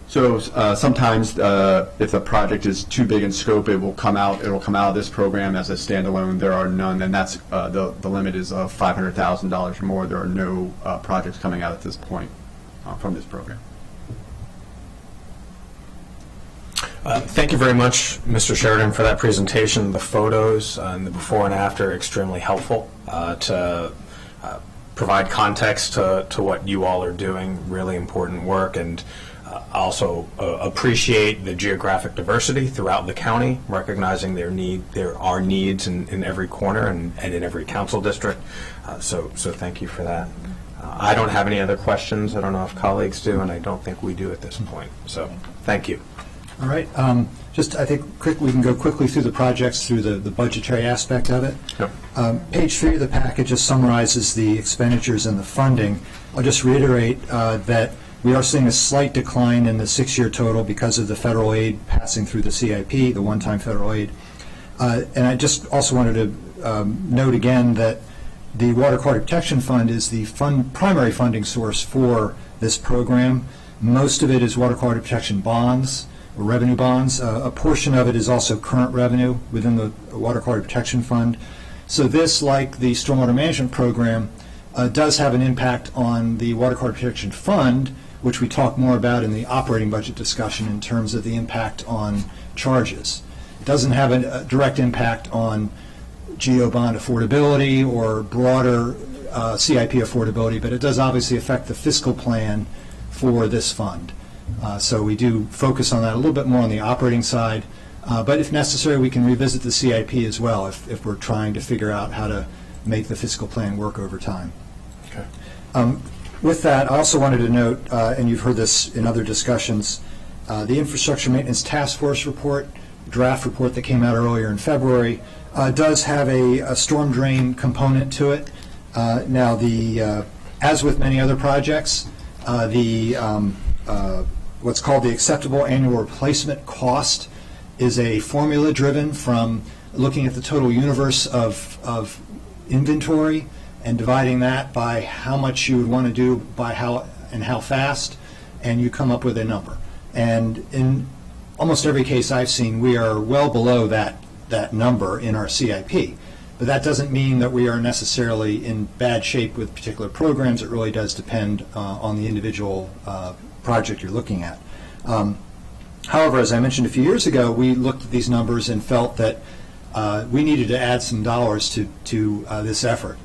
So sometimes if a project is too big in scope, it'll come out of this program as a standalone. There are none, and that's the limit is $500,000 or more. There are no projects coming out at this point from this program. Thank you very much, Mr. Sheridan, for that presentation. The photos and the before and after are extremely helpful to provide context to what you all are doing, really important work, and also appreciate the geographic diversity throughout the county, recognizing there are needs in every corner and in every council district. So thank you for that. I don't have any other questions. I don't know if colleagues do, and I don't think we do at this point. So thank you. All right. I think we can go quickly through the projects through the budgetary aspect of it. Yep. Page 3 of the packet just summarizes the expenditures and the funding. I'll just reiterate that we are seeing a slight decline in the 6-year total because of the federal aid passing through the CIP, the one-time federal aid. And I just also wanted to note again that the Water Quality Protection Fund is the primary funding source for this program. Most of it is water quality protection bonds, or revenue bonds. A portion of it is also current revenue within the Water Quality Protection Fund. So this, like the Stormwater Management Program, does have an impact on the Water Quality Protection Fund, which we talk more about in the operating budget discussion in terms of the impact on charges. It doesn't have a direct impact on GO bond affordability or broader CIP affordability, but it does obviously affect the fiscal plan for this fund. So we do focus on that a little bit more on the operating side, but if necessary, we can revisit the CIP as well if we're trying to figure out how to make the fiscal plan work over time. Okay. With that, I also wanted to note, and you've heard this in other discussions, the Infrastructure Maintenance Task Force report, draft report that came out earlier in February, does have a storm drain component to it. Now, as with many other projects, what's called the acceptable annual replacement cost is a formula driven from looking at the total universe of inventory and dividing that by how much you would want to do by how fast, and you come up with a number. And in almost every case I've seen, we are well below that number in our CIP. But that doesn't mean that we are necessarily in bad shape with particular programs. It really does depend on the individual project you're looking at. However, as I mentioned a few years ago, we looked at these numbers and felt that we needed to add some dollars to this effort,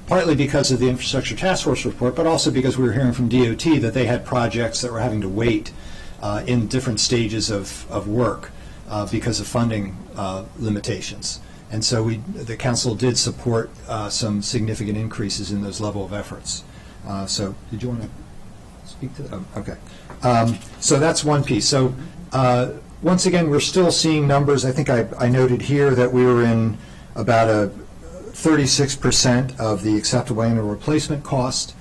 partly because of the Infrastructure Task Force report, but also because we were hearing from DOT that they had projects that were having to wait in different stages of work because of funding limitations. And so the council did support some significant increases in those level of efforts. So did you want to speak to that? Oh, okay. So that's one piece. So once again, we're still seeing numbers. I think I noted here that we were in about a 36% of the acceptable annual replacement cost.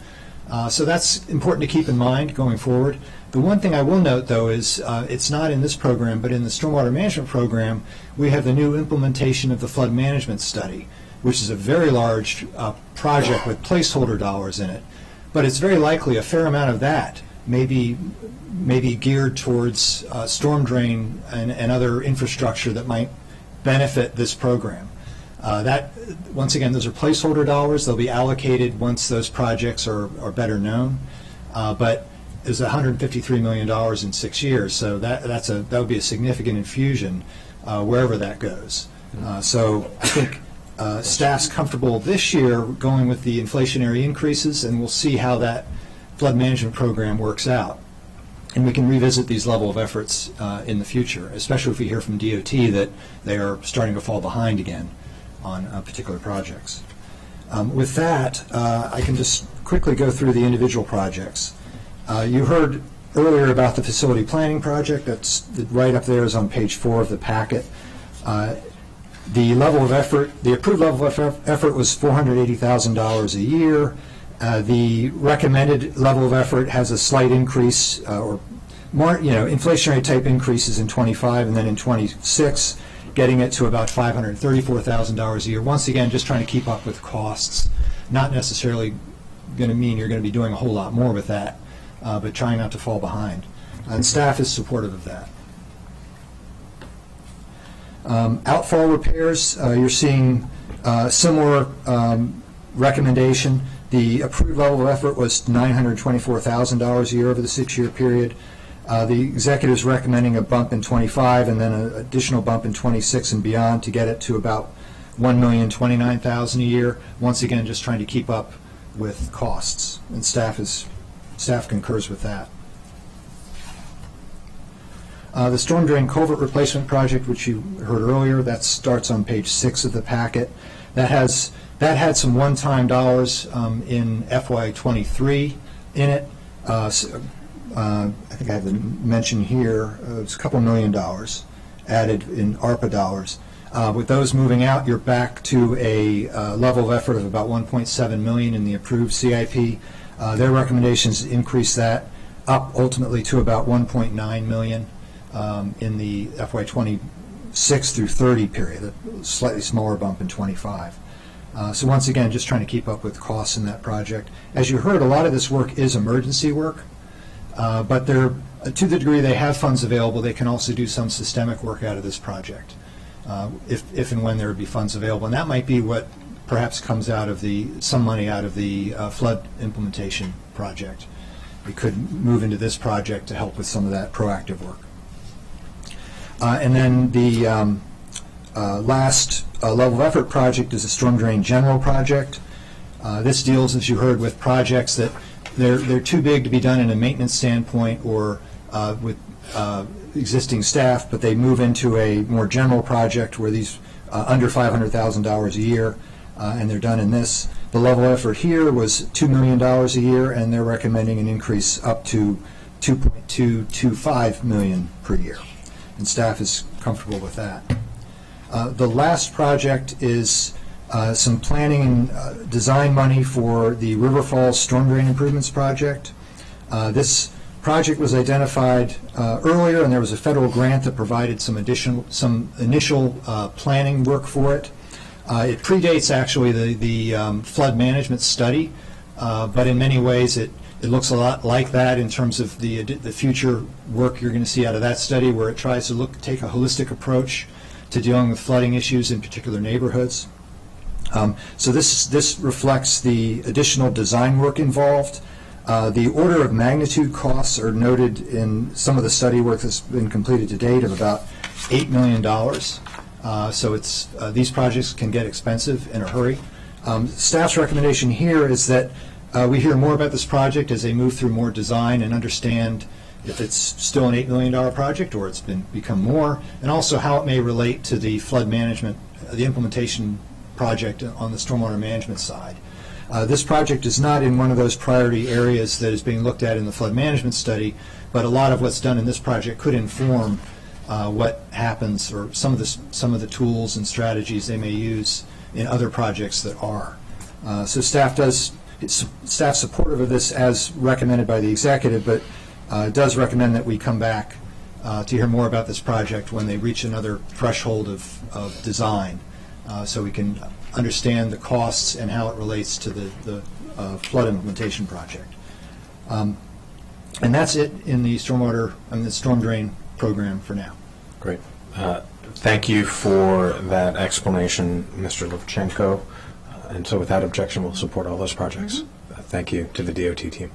So that's important to keep in mind going forward. The one thing I will note, though, is it's not in this program, but in the stormwater management program, we have the new implementation of the flood management study, which is a very large project with placeholder dollars in it. But it's very likely a fair amount of that may be geared towards storm drain and other infrastructure that might benefit this program. That, once again, those are placeholder dollars. They'll be allocated once those projects are better known. But there's $153 million in 6 years, so that would be a significant infusion wherever that goes. So I think staff's comfortable this year going with the inflationary increases, and we'll see how that flood management program works out. And we can revisit these level of efforts in the future, especially if we hear from DOT that they are starting to fall behind again on particular projects. With that, I can just quickly go through the individual projects. You heard earlier about the facility planning project. That's right up there is on page 4 of the packet. The level of effort, the approved level of effort was $480,000 a year. The recommended level of effort has a slight increase, or more, inflationary type increases in 25 and then in 26, getting it to about $534,000 a year. Once again, just trying to keep up with costs. Not necessarily going to mean you're going to be doing a whole lot more with that, but trying not to fall behind. And staff is supportive of that. Outfall repairs, you're seeing similar recommendation. The approved level of effort was $924,000 a year over the 6-year period. The executive is recommending a bump in 25 and then an additional bump in 26 and beyond to get it to about $1,029,000 a year. Once again, just trying to keep up with costs, and staff concurs with that. The storm drain culvert replacement project, which you heard earlier, that starts on page 6 of the packet. That had some one-time dollars in FY23 in it. I think I have to mention here, it's a couple $1 million added in ARPA dollars. With those moving out, you're back to a level of effort of about $1.7 million in the approved CIP. Their recommendations increase that up ultimately to about $1.9 million in the FY26 through 30 period, a slightly smaller bump in 25. So once again, just trying to keep up with costs in that project. As you heard, a lot of this work is emergency work, but to the degree they have funds available, they can also do some systemic work out of this project, if and when there would be funds available. And that might be what perhaps comes out of some money out of the flood implementation project. We could move into this project to help with some of that proactive work. And then the last level of effort project is a storm drain general project. This deals, as you heard, with projects that they're too big to be done in a maintenance standpoint or with existing staff, but they move into a more general project where these under $500,000 a year, and they're done in this. The level of effort here was $2 million a year, and they're recommending an increase up to $2.225 million per year. And staff is comfortable with that. The last project is some planning and design money for the River Falls Storm Drain Improvements Project. This project was identified earlier, and there was a federal grant that provided some initial planning work for it. It predates actually the flood management study, but in many ways it looks a lot like that in terms of the future work you're going to see out of that study, where it tries to take a holistic approach to dealing with flooding issues in particular neighborhoods. So this reflects the additional design work involved. The order of magnitude costs are noted in some of the study work that's been completed to date of about $8 million. So these projects can get expensive in a hurry. Staff's recommendation here is that we hear more about this project as they move through more design and understand if it's still an $8 million project or it's become more, and also how it may relate to the flood management, the implementation project on the stormwater management side. This project is not in one of those priority areas that is being looked at in the flood management study, but a lot of what's done in this project could inform what happens, or some of the tools and strategies they may use in other projects that are. So staff's supportive of this as recommended by the executive, but does recommend that we come back to hear more about this project when they reach another threshold of design, so we can understand the costs and how it relates to the flood implementation project. And that's it in the stormwater and the storm drain program for now. Great. Thank you for that explanation, Mr. Levchenko. And so without objection, we'll support all those projects. Thank you to the DOT team.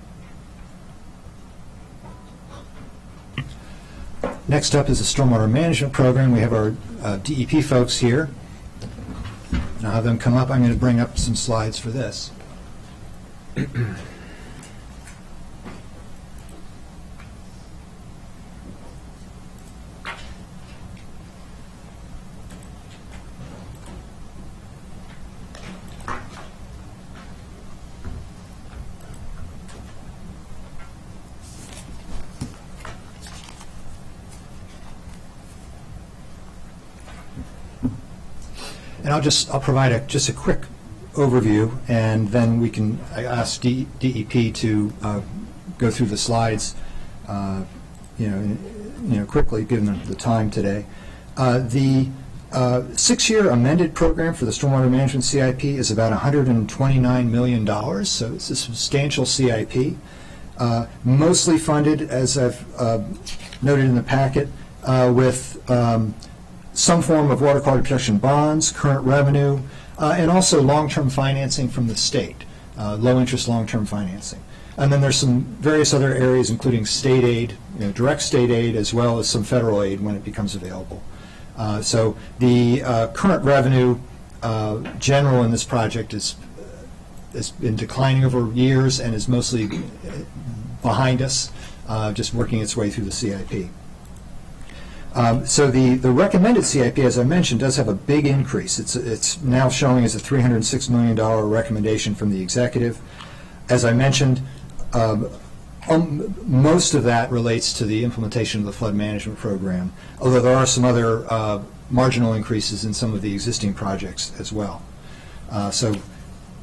Next up is the stormwater management program. We have our DEP folks here. And I'll have them come up. I'm going to bring up some slides for this. And I'll provide just a quick overview, and then we can ask DEP to go through the slides, quickly, given the time today. The 6-year amended program for the stormwater management CIP is about $129 million, so it's a substantial CIP, mostly funded, as I've noted in the packet, with some form of water quality protection bonds, current revenue, and also long-term financing from the state, low-interest long-term financing. And then there's some various other areas, including state aid, direct state aid, as well as some federal aid when it becomes available. So the current revenue general in this project has been declining over years and is mostly behind us, just working its way through the CIP. So the recommended CIP, as I mentioned, does have a big increase. It's now showing as a $306 million recommendation from the executive. As I mentioned, most of that relates to the implementation of the flood management program, although there are some other marginal increases in some of the existing projects as well. So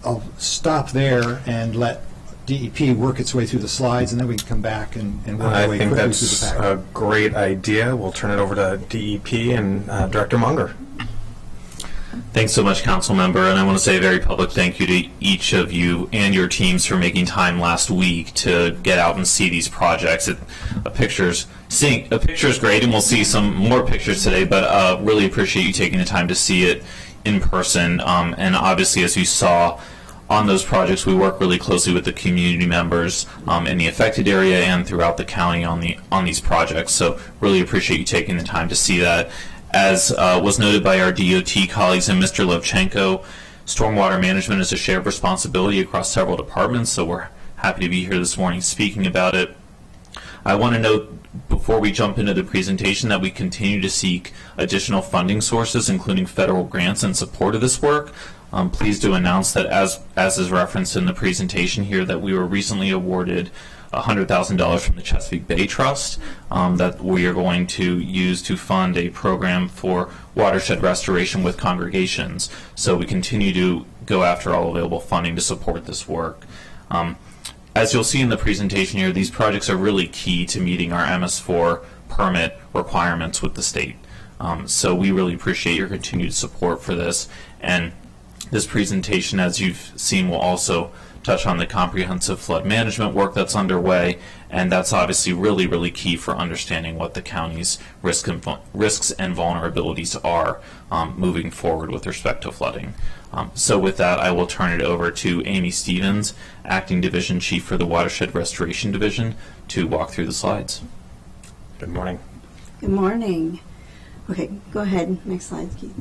I'll stop there and let DEP work its way through the slides, and then we can come back and work our way quickly through the packet. I think that's a great idea. We'll turn it over to DEP and Director Munger. Thanks so much, Council Member, and I want to say a very public thank you to each of you and your teams for making time last week to get out and see these projects. A picture's great, and we'll see some more pictures today, but really appreciate you taking the time to see it in person. And obviously, as you saw on those projects, we work really closely with the community members in the affected area and throughout the county on these projects. So really appreciate you taking the time to see that. As was noted by our DOT colleagues and Mr. Levchenko, stormwater management is a shared responsibility across several departments, so we're happy to be here this morning speaking about it. I want to note before we jump into the presentation that we continue to seek additional funding sources, including federal grants in support of this work. Pleased to announce that, as is referenced in the presentation here, that we were recently awarded $100,000 from the Chesapeake Bay Trust that we are going to use to fund a program for watershed restoration with congregations. So we continue to go after all available funding to support this work. As you'll see in the presentation here, these projects are really key to meeting our MS4 permit requirements with the state. So we really appreciate your continued support for this. And this presentation, as you've seen, will also touch on the comprehensive flood management work that's underway, and that's obviously really, really key for understanding what the county's risks and vulnerabilities are moving forward with respect to flooding. So with that, I will turn it over to Amy Stevens, Acting Division Chief for the Watershed Restoration Division, to walk through the slides. Good morning. Good morning. Okay, go ahead. Next slide, Keith.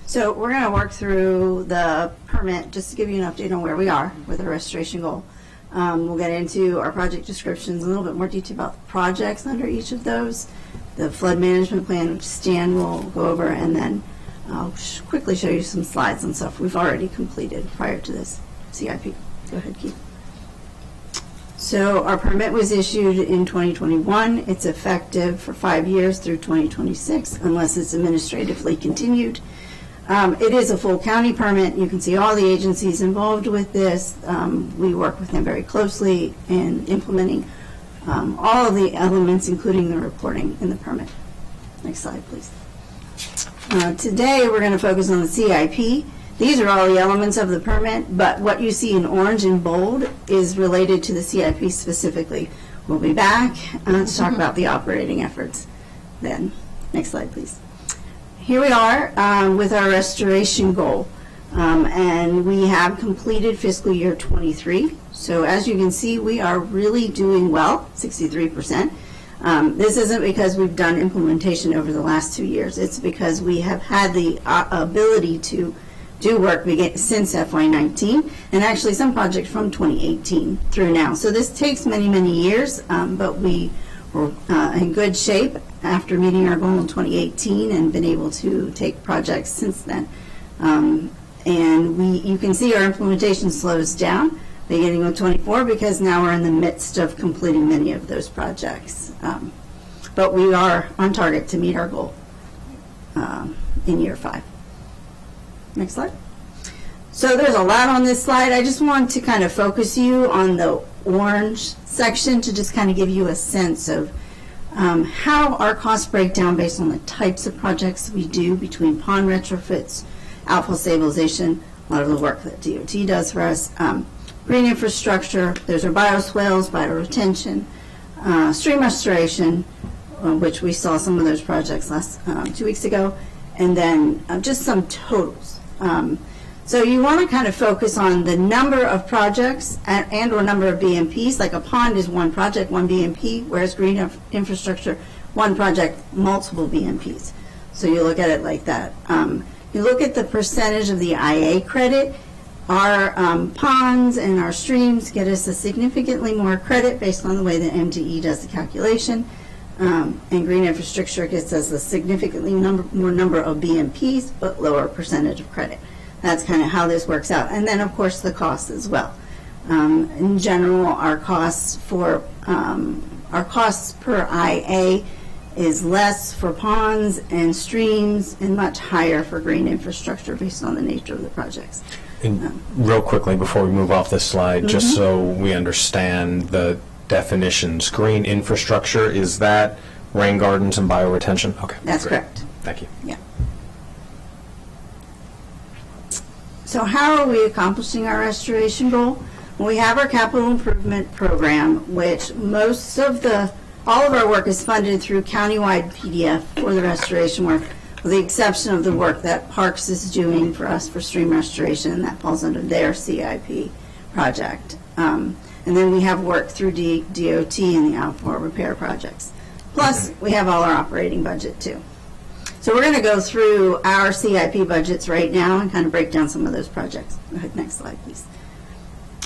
So we're going to work through the permit just to give you an update on where we are with the restoration goal. We'll get into our project descriptions, a little bit more detail about the projects under each of those, the flood management plan, which Stan will go over, and then I'll quickly show you some slides and stuff we've already completed prior to this CIP. Go ahead, Keith. So our permit was issued in 2021. It's effective for 5 years through 2026 unless it's administratively continued. It is a full county permit. You can see all the agencies involved with this. We work with them very closely in implementing all of the elements, including the reporting in the permit. Next slide, please. Today, we're going to focus on the CIP. These are all the elements of the permit, but what you see in orange and bold is related to the CIP specifically. We'll be back to talk about the operating efforts then. Next slide, please. Here we are with our restoration goal, and we have completed fiscal year 23. So as you can see, we are really doing well, 63%. This isn't because we've done implementation over the last 2 years. It's because we have had the ability to do work since FY19, and actually some projects from 2018 through now. So this takes many, many years, but we were in good shape after meeting our goal in 2018 and been able to take projects since then. And you can see our implementation slows down beginning with 24 because now we're in the midst of completing many of those projects. But we are on target to meet our goal in year 5. Next slide. So there's a lot on this slide. I just want to kind of focus you on the orange section to just kind of give you a sense of how our costs break down based on the types of projects we do between pond retrofits, outfall stabilization, a lot of the work that DOT does for us, green infrastructure, there's our bioswales, bioretention, stream restoration, which we saw some of those projects last 2 weeks ago, and then just some totals. So you want to kind of focus on the number of projects and or number of BMPs. Like a pond is one project, one BMP, whereas green infrastructure, one project, multiple BMPs. So you look at it like that. You look at the percentage of the IA credit. Our ponds and our streams get us a significantly more credit based on the way that MDE does the calculation. And green infrastructure gets us a significantly more number of BMPs, but lower percentage of credit. That's kind of how this works out. And then, of course, the costs as well. In general, our costs per IA is less for ponds and streams and much higher for green infrastructure based on the nature of the projects. And real quickly, before we move off this slide, just so we understand the definitions, green infrastructure, is that rain gardens and bioretention? Okay. That's great. correct. Thank you. Yeah. So how are we accomplishing our restoration goal? Well, we have our capital improvement program, which all of our work is funded through countywide PDF for the restoration work, with the exception of the work that Parks is doing for us for stream restoration, and that falls under their CIP project. And then we have work through DOT and the outfall repair projects. Plus, we have all our operating budget too. So we're going to go through our CIP budgets right now and kind of break down some of those projects. Go ahead, next slide, please.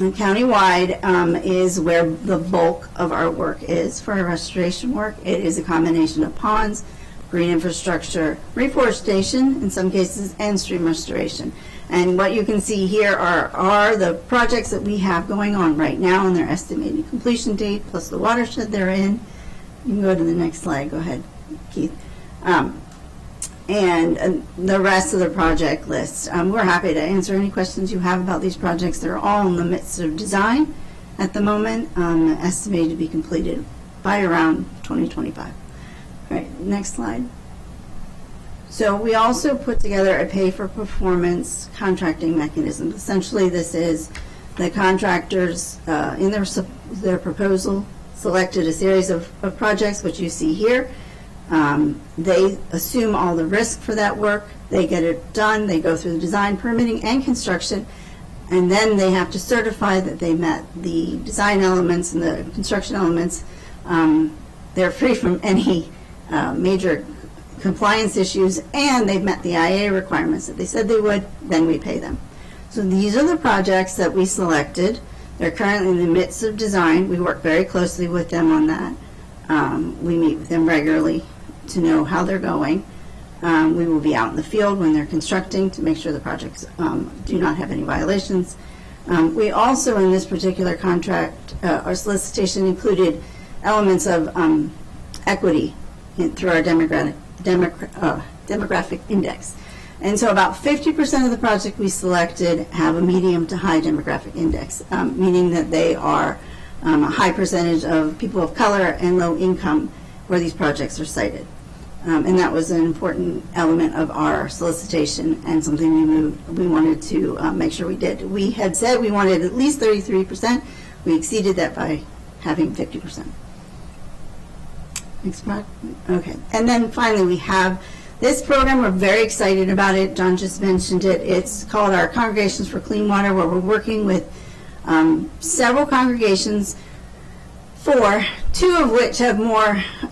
And countywide is where the bulk of our work is for our restoration work. It is a combination of ponds, green infrastructure, reforestation in some cases, and stream restoration. And what you can see here are the projects that we have going on right now and their estimated completion date, plus the watershed they're in. You can go to the next slide. Go ahead, Keith. And the rest of the project list. We're happy to answer any questions you have about these projects. They're all in the midst of design at the moment, estimated to be completed by around 2025. All right, next slide. So we also put together a pay-for-performance contracting mechanism. Essentially, this is the contractors in their proposal selected a series of projects, which you see here. They assume all the risk for that work. They get it done. They go through the design, permitting, and construction, and then they have to certify that they met the design elements and the construction elements. They're free from any major compliance issues, and they've met the IA requirements that they said they would. Then we pay them. So these are the projects that we selected. They're currently in the midst of design. We work very closely with them on that. We meet with them regularly to know how they're going. We will be out in the field when they're constructing to make sure the projects do not have any violations. We also, in this particular contract, our solicitation included elements of equity through our demographic index. And so about 50% of the project we selected have a medium to high demographic index, meaning that they are a high percentage of people of color and low income where these projects are sited. And that was an important element of our solicitation and something we wanted to make sure we did. We had said we wanted at least 33%. We exceeded that by having 50%. Next project. Okay. And then finally, we have this program. We're very excited about it. John just mentioned it. It's called our Congregations for Clean Water, where we're working with several congregations, two of which have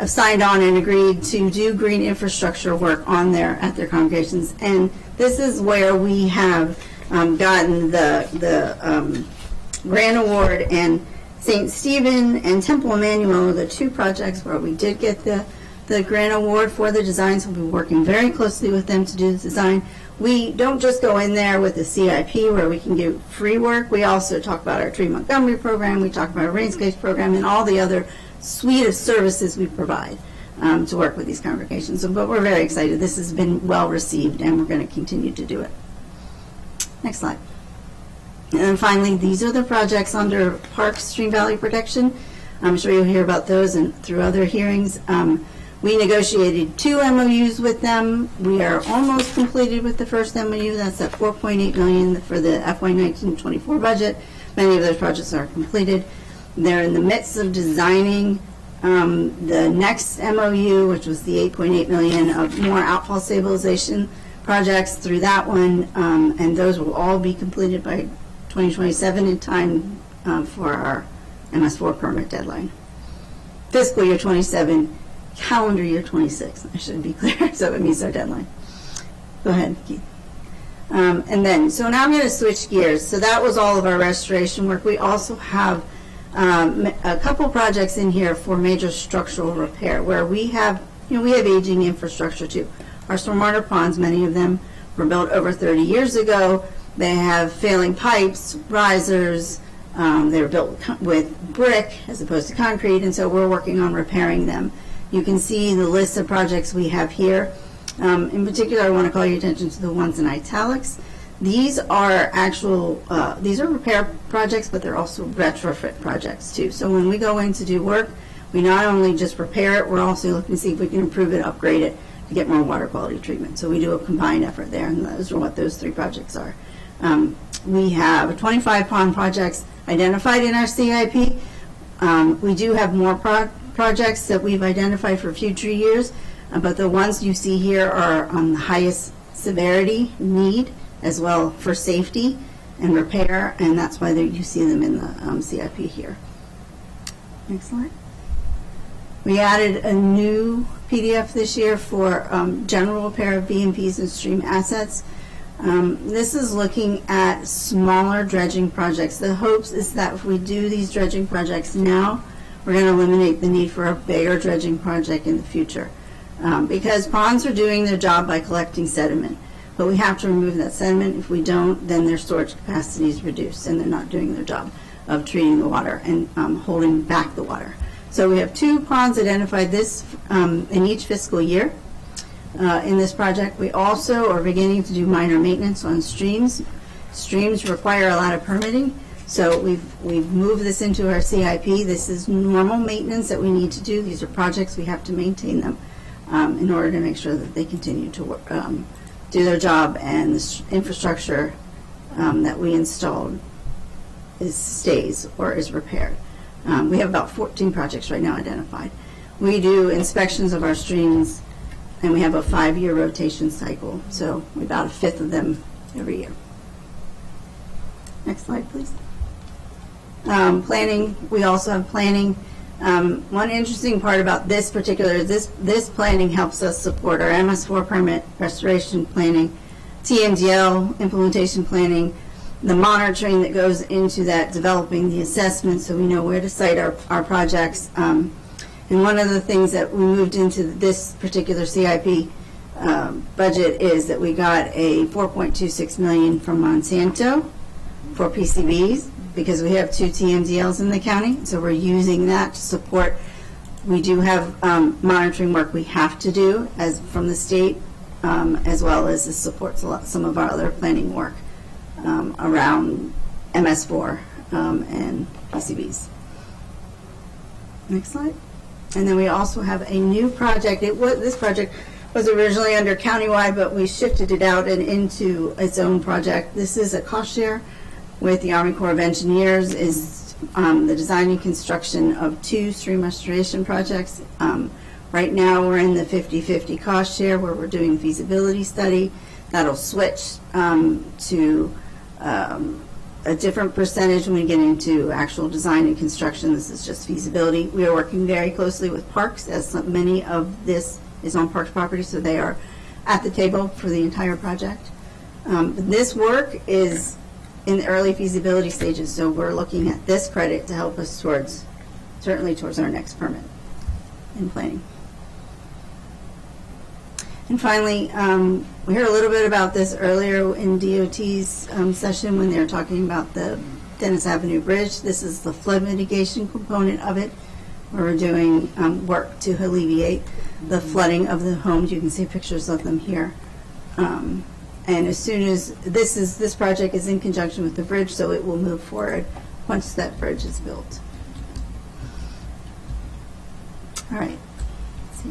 signed on and agreed to do green infrastructure work at their congregations. And this is where we have gotten the grant award, and St. Stephen and Temple Emmanuel are the two projects where we did get the grant award for the designs. We'll be working very closely with them to do the design. We don't just go in there with the CIP where we can do free work. We also talk about our Tree Montgomery program. We talk about our Rainscapes program and all the other suite of services we provide to work with these congregations. But we're very excited. This has been well received, and we're going to continue to do it. Next slide. And then finally, these are the projects under Parks Stream Valley Protection. I'm sure you'll hear about those and through other hearings. We negotiated 2 MOUs with them. We are almost completed with the first MOU. That's at $4.8 million for the FY19-24 budget. Many of those projects are completed. They're in the midst of designing the next MOU, which was the $8.8 million of more outfall stabilization projects through that one, and those will all be completed by 2027 in time for our MS4 permit deadline. Fiscal year 27. Calendar year 26, I should be clear, so it meets our deadline. Go ahead, Keith. And then, so now I'm going to switch gears. So that was all of our restoration work. We also have a couple projects in here for major structural repair where we have aging infrastructure too. Our stormwater ponds, many of them were built over 30 years ago. They have failing pipes, risers. They were built with brick as opposed to concrete, and so we're working on repairing them. You can see the list of projects we have here. In particular, I want to call your attention to the ones in italics. These are these are repair projects, but they're also retrofit projects too. So when we go in to do work, we not only just repair it, we're also looking to see if we can improve it, upgrade it, to get more water quality treatment. So we do a combined effort there, and those are what those 3 projects are. We have 25 pond projects identified in our CIP. We do have more projects that we've identified for future years, but the ones you see here are on the highest severity need, as well for safety and repair, and that's why you see them in the CIP here. Next slide. We added a new PDF this year for general repair of BMPs and stream assets. This is looking at smaller dredging projects. The hopes is that if we do these dredging projects now, we're going to eliminate the need for a bigger dredging project in the future. Because ponds are doing their job by collecting sediment, but we have to remove that sediment. If we don't, then their storage capacity is reduced, and they're not doing their job of treating the water and holding back the water. So we have 2 ponds identified in each fiscal year. In this project, we also are beginning to do minor maintenance on streams. Streams require a lot of permitting, so we've moved this into our CIP. This is normal maintenance that we need to do. These are projects we have to maintain them in order to make sure that they continue to work, do their job, and the infrastructure that we installed stays or is repaired. We have about 14 projects right now identified. We do inspections of our streams, and we have a 5-year rotation cycle, so about 1/5 of them every year. Next slide, please. Planning, we also have planning. One interesting part about this this planning helps us support our MS4 permit restoration planning, TMDL implementation planning, the monitoring that goes into that, developing the assessment so we know where to site our projects. And one of the things that we moved into this particular CIP budget is that we got a $4.26 million from Monsanto for PCBs because we have 2 TMDLs in the county, so we're using that to support. We do have monitoring work we have to do as from the state, as well as it supports some of our other planning work around MS4 and PCBs. Next slide. And then we also have a new project. This project was originally under countywide, but we shifted it out and into its own project. This is a cost share with the Army Corps of Engineers. Is the design and construction of 2 stream restoration projects. Right now, we're in the 50-50 cost share where we're doing feasibility study. That'll switch to a different percentage when we get into actual design and construction. This is just feasibility. We are working very closely with Parks, as many of this is on Parks property, so they are at the table for the entire project. This work is in the early feasibility stages, so we're looking at this credit to help us certainly towards our next permit in planning. And finally, we heard a little bit about this earlier in DOT's session when they were talking about the Dennis Avenue Bridge. This is the flood mitigation component of it, where we're doing work to alleviate the flooding of the homes. You can see pictures of them here. And as soon as this project is in conjunction with the bridge, so it will move forward once that bridge is built. All right. Let's see.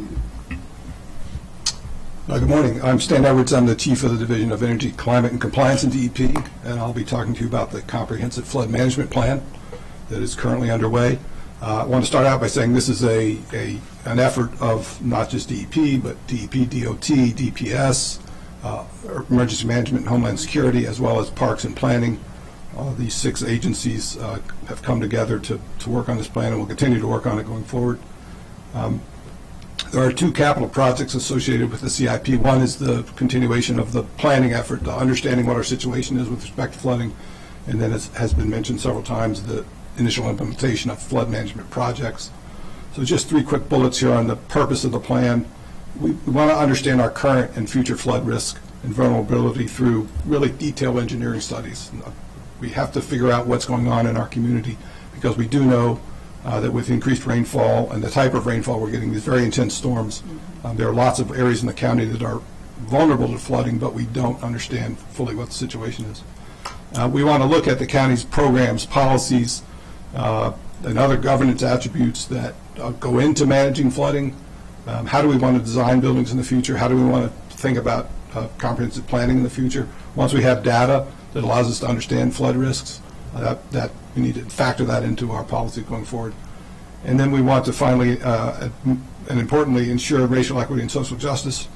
Good morning. I'm Stan Edwards. I'm the Chief of the Division of Energy, Climate and Compliance in DEP, and I'll be talking to you about the Comprehensive Flood Management Plan that is currently underway. I want to start out by saying this is an effort of not just DEP, but DEP, DOT, DPS, Emergency Management and Homeland Security, as well as Parks and Planning. These 6 agencies have come together to work on this plan and will continue to work on it going forward. There are 2 capital projects associated with the CIP. One is the continuation of the planning effort, the understanding what our situation is with respect to flooding, and then, as has been mentioned several times, the initial implementation of flood management projects. So just 3 quick bullets here on the purpose of the plan. We want to understand our current and future flood risk and vulnerability through really detailed engineering studies. We have to figure out what's going on in our community because we do know that with increased rainfall and the type of rainfall we're getting, these very intense storms, there are lots of areas in the county that are vulnerable to flooding, but we don't understand fully what the situation is. We want to look at the county's programs, policies, and other governance attributes that go into managing flooding. How do we want to design buildings in the future? How do we want to think about comprehensive planning in the future? Once we have data that allows us to understand flood risks, that we need to factor that into our policy going forward. And then we want to finally, and importantly, ensure racial equity and social justice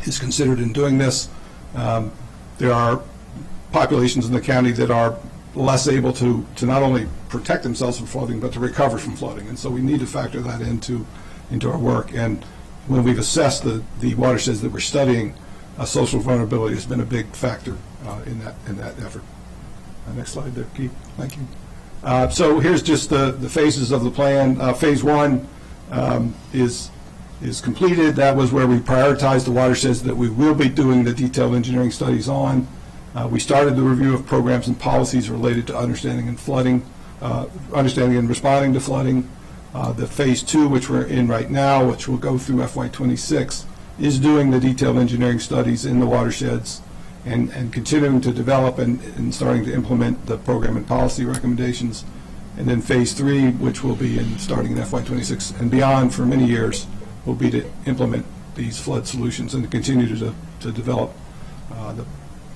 is considered in doing this. There are populations in the county that are less able to not only protect themselves from flooding, but to recover from flooding. And so we need to factor that into our work. And when we've assessed the watersheds that we're studying, social vulnerability has been a big factor in that effort. Next slide there, Keith. Thank you. So here's just the phases of the plan. Phase 1 is completed. That was where we prioritized the watersheds that we will be doing the detailed engineering studies on. We started the review of programs and policies related to understanding and responding to flooding. The phase 2, which we're in right now, which will go through FY26, is doing the detailed engineering studies in the watersheds and continuing to develop and starting to implement the program and policy recommendations. And then phase 3, which will be starting in FY26 and beyond for many years, will be to implement these flood solutions and to continue to develop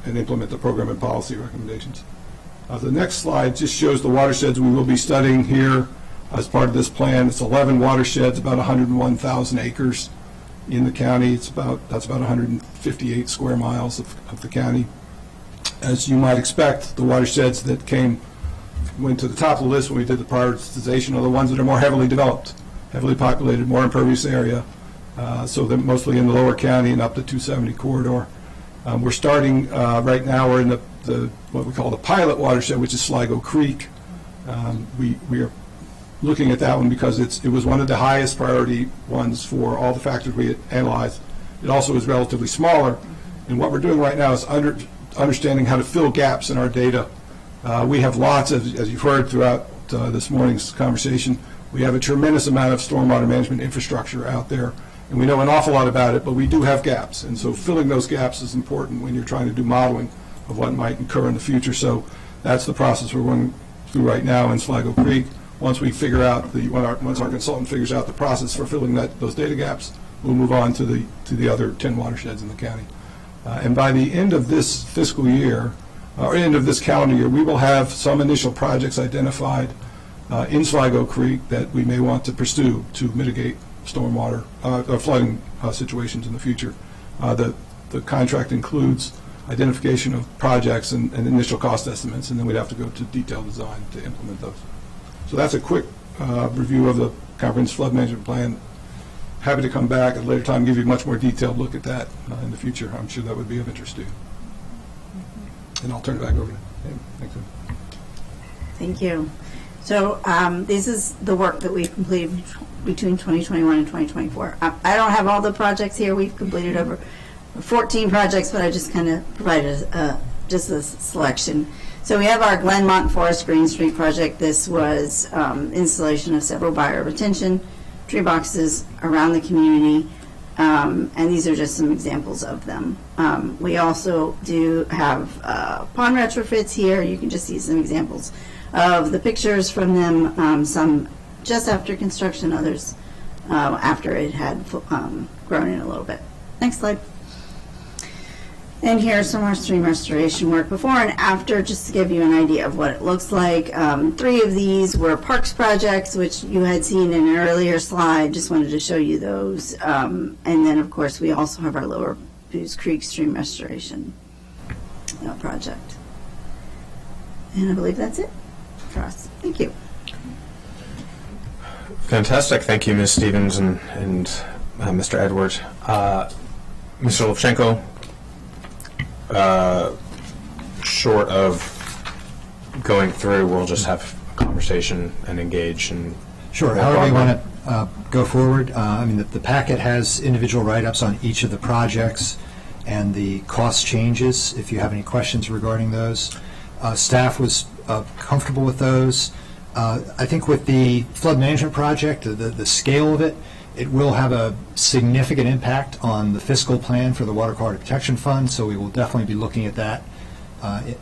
and implement the program and policy recommendations. The next slide just shows the watersheds we will be studying here as part of this plan. It's 11 watersheds, about 101,000 acres in the county. That's about 158 square miles of the county. As you might expect, the watersheds that went to the top of the list when we did the prioritization are the ones that are more heavily developed, heavily populated, more impervious area. So they're mostly in the lower county and up the 270 corridor. We're starting right now. We're in the what we call the pilot watershed, which is Sligo Creek. We are looking at that one because it was one of the highest priority ones for all the factors we had analyzed. It also is relatively smaller, and what we're doing right now is understanding how to fill gaps in our data We have lots of, as you've heard throughout this morning's conversation, we have a tremendous amount of stormwater management infrastructure out there, and we know an awful lot about it, but we do have gaps. And so filling those gaps is important when you're trying to do modeling of what might occur in the future. So that's the process we're going through right now in Sligo Creek. Once we figure out once our consultant figures out the process for filling those data gaps, we'll move on to the other 10 watersheds in the county. And by the end of this fiscal year, or end of this calendar year, we will have some initial projects identified in Sligo Creek that we may want to pursue to mitigate stormwater or flooding situations in the future. The contract includes identification of projects and initial cost estimates, and then we'd have to go to detailed design to implement those. So that's a quick review of the comprehensive flood management plan. Happy to come back at a later time and give you a much more detailed look at that in the future. I'm sure that would be of interest to you. And I'll turn it back over to him. Thank you. Thank you. So this is the work that we've completed between 2021 and 2024. I don't have all the projects here. We've completed over 14 projects, but I just kind of provided just a selection. So we have our Glenmont Forest Green Street project. This was installation of several buyer retention tree boxes around the community, and these are just some examples of them. We also do have pond retrofits here. You can just see some examples of the pictures from them, some just after construction, others after it had grown in a little bit. Next slide. And here's some more stream restoration work before and after, just to give you an idea of what it looks like. 3 of these were parks projects, which you had seen in an earlier slide. Just wanted to show you those. And then, of course, we also have our Lower Booze Creek stream restoration project. And I believe that's it for us. Thank you. Fantastic. Thank you, Ms. Stevens and Mr. Edwards. Mr. Levchenko, short of going through, we'll just have a conversation and engage. And Sure. However you want to go forward. I mean, the packet has individual write-ups on each of the projects and the cost changes, if you have any questions regarding those. Staff was comfortable with those. I think with the flood management project, the scale of it, it will have a significant impact on the fiscal plan for the Water Quality Protection Fund, so we will definitely be looking at that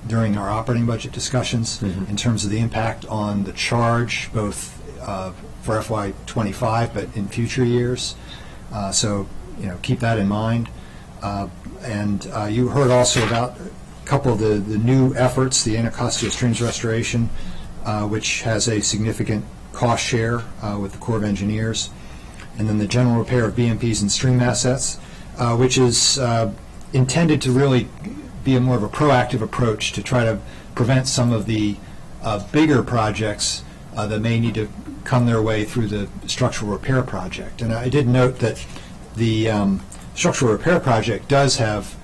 during our operating budget discussions in terms of the impact on the charge, both for FY25 but in future years. So, keep that in mind. And you heard also about a couple of the new efforts, the Anacostia Streams Restoration, which has a significant cost share with the Corps of Engineers, and then the general repair of BMPs and stream assets, which is intended to really be a more of a proactive approach to try to prevent some of the bigger projects that may need to come their way through the structural repair project. And I did note that the structural repair project does have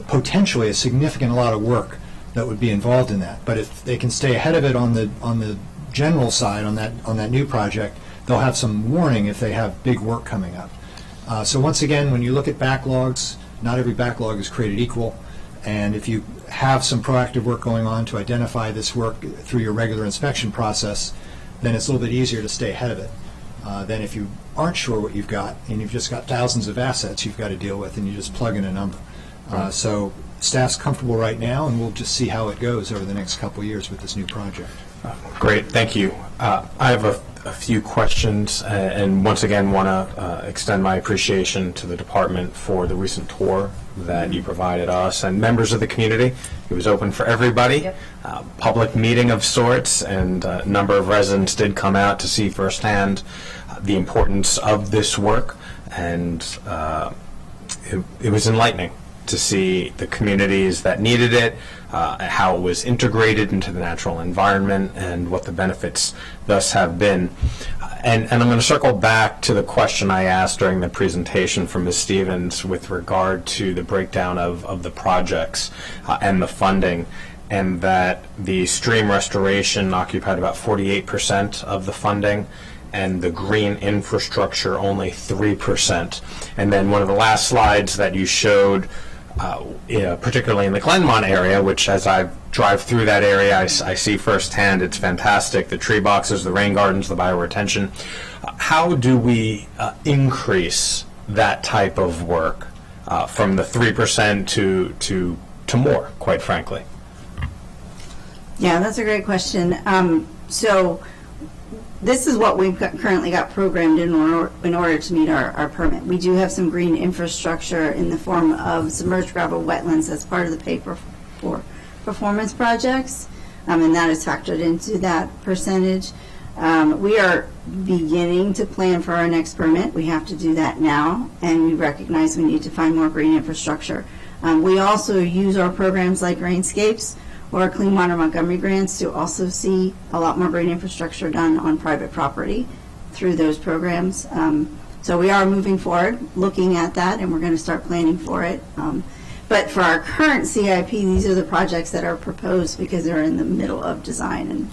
potentially a significant lot of work that would be involved in that. But if they can stay ahead of it on the general side, on that new project, they'll have some warning if they have big work coming up. So once again, when you look at backlogs, not every backlog is created equal. And if you have some proactive work going on to identify this work through your regular inspection process, then it's a little bit easier to stay ahead of it than if you aren't sure what you've got and you've just got thousands of assets you've got to deal with and you just plug in a number. So staff's comfortable right now, and we'll just see how it goes over the next couple of years with this new project. Great, thank you. I have a few questions, and once again want to extend my appreciation to the department for the recent tour that you provided us and members of the community. It was open for everybody, public meeting of sorts, and a number of residents did come out to see firsthand the importance of this work, and it was enlightening to see the communities that needed it, how it was integrated into the natural environment, and what the benefits thus have been. And I'm going to circle back to the question I asked during the presentation from Ms. Stevens with regard to the breakdown of the projects and the funding, and that the stream restoration occupied about 48% of the funding, and the green infrastructure only 3%. And then one of the last slides that you showed particularly in the Glenmont area, which as I drive through that area, I see firsthand it's fantastic. The tree boxes, the rain gardens, the bioretention. How do we increase that type of work from the 3% to more, quite frankly? Yeah, that's a great question. So this is what we've currently got programmed in order to meet our permit. We do have some green infrastructure in the form of submerged gravel wetlands as part of the paper for performance projects, and that is factored into that percentage. We are beginning to plan for our next permit. We have to do that now, and we recognize we need to find more green infrastructure. We also use our programs like Grainscapes or Clean Water Montgomery grants to also see a lot more green infrastructure done on private property through those programs. So we are moving forward, looking at that, and we're going to start planning for it. But for our current CIP, these are the projects that are proposed because they're in the middle of design.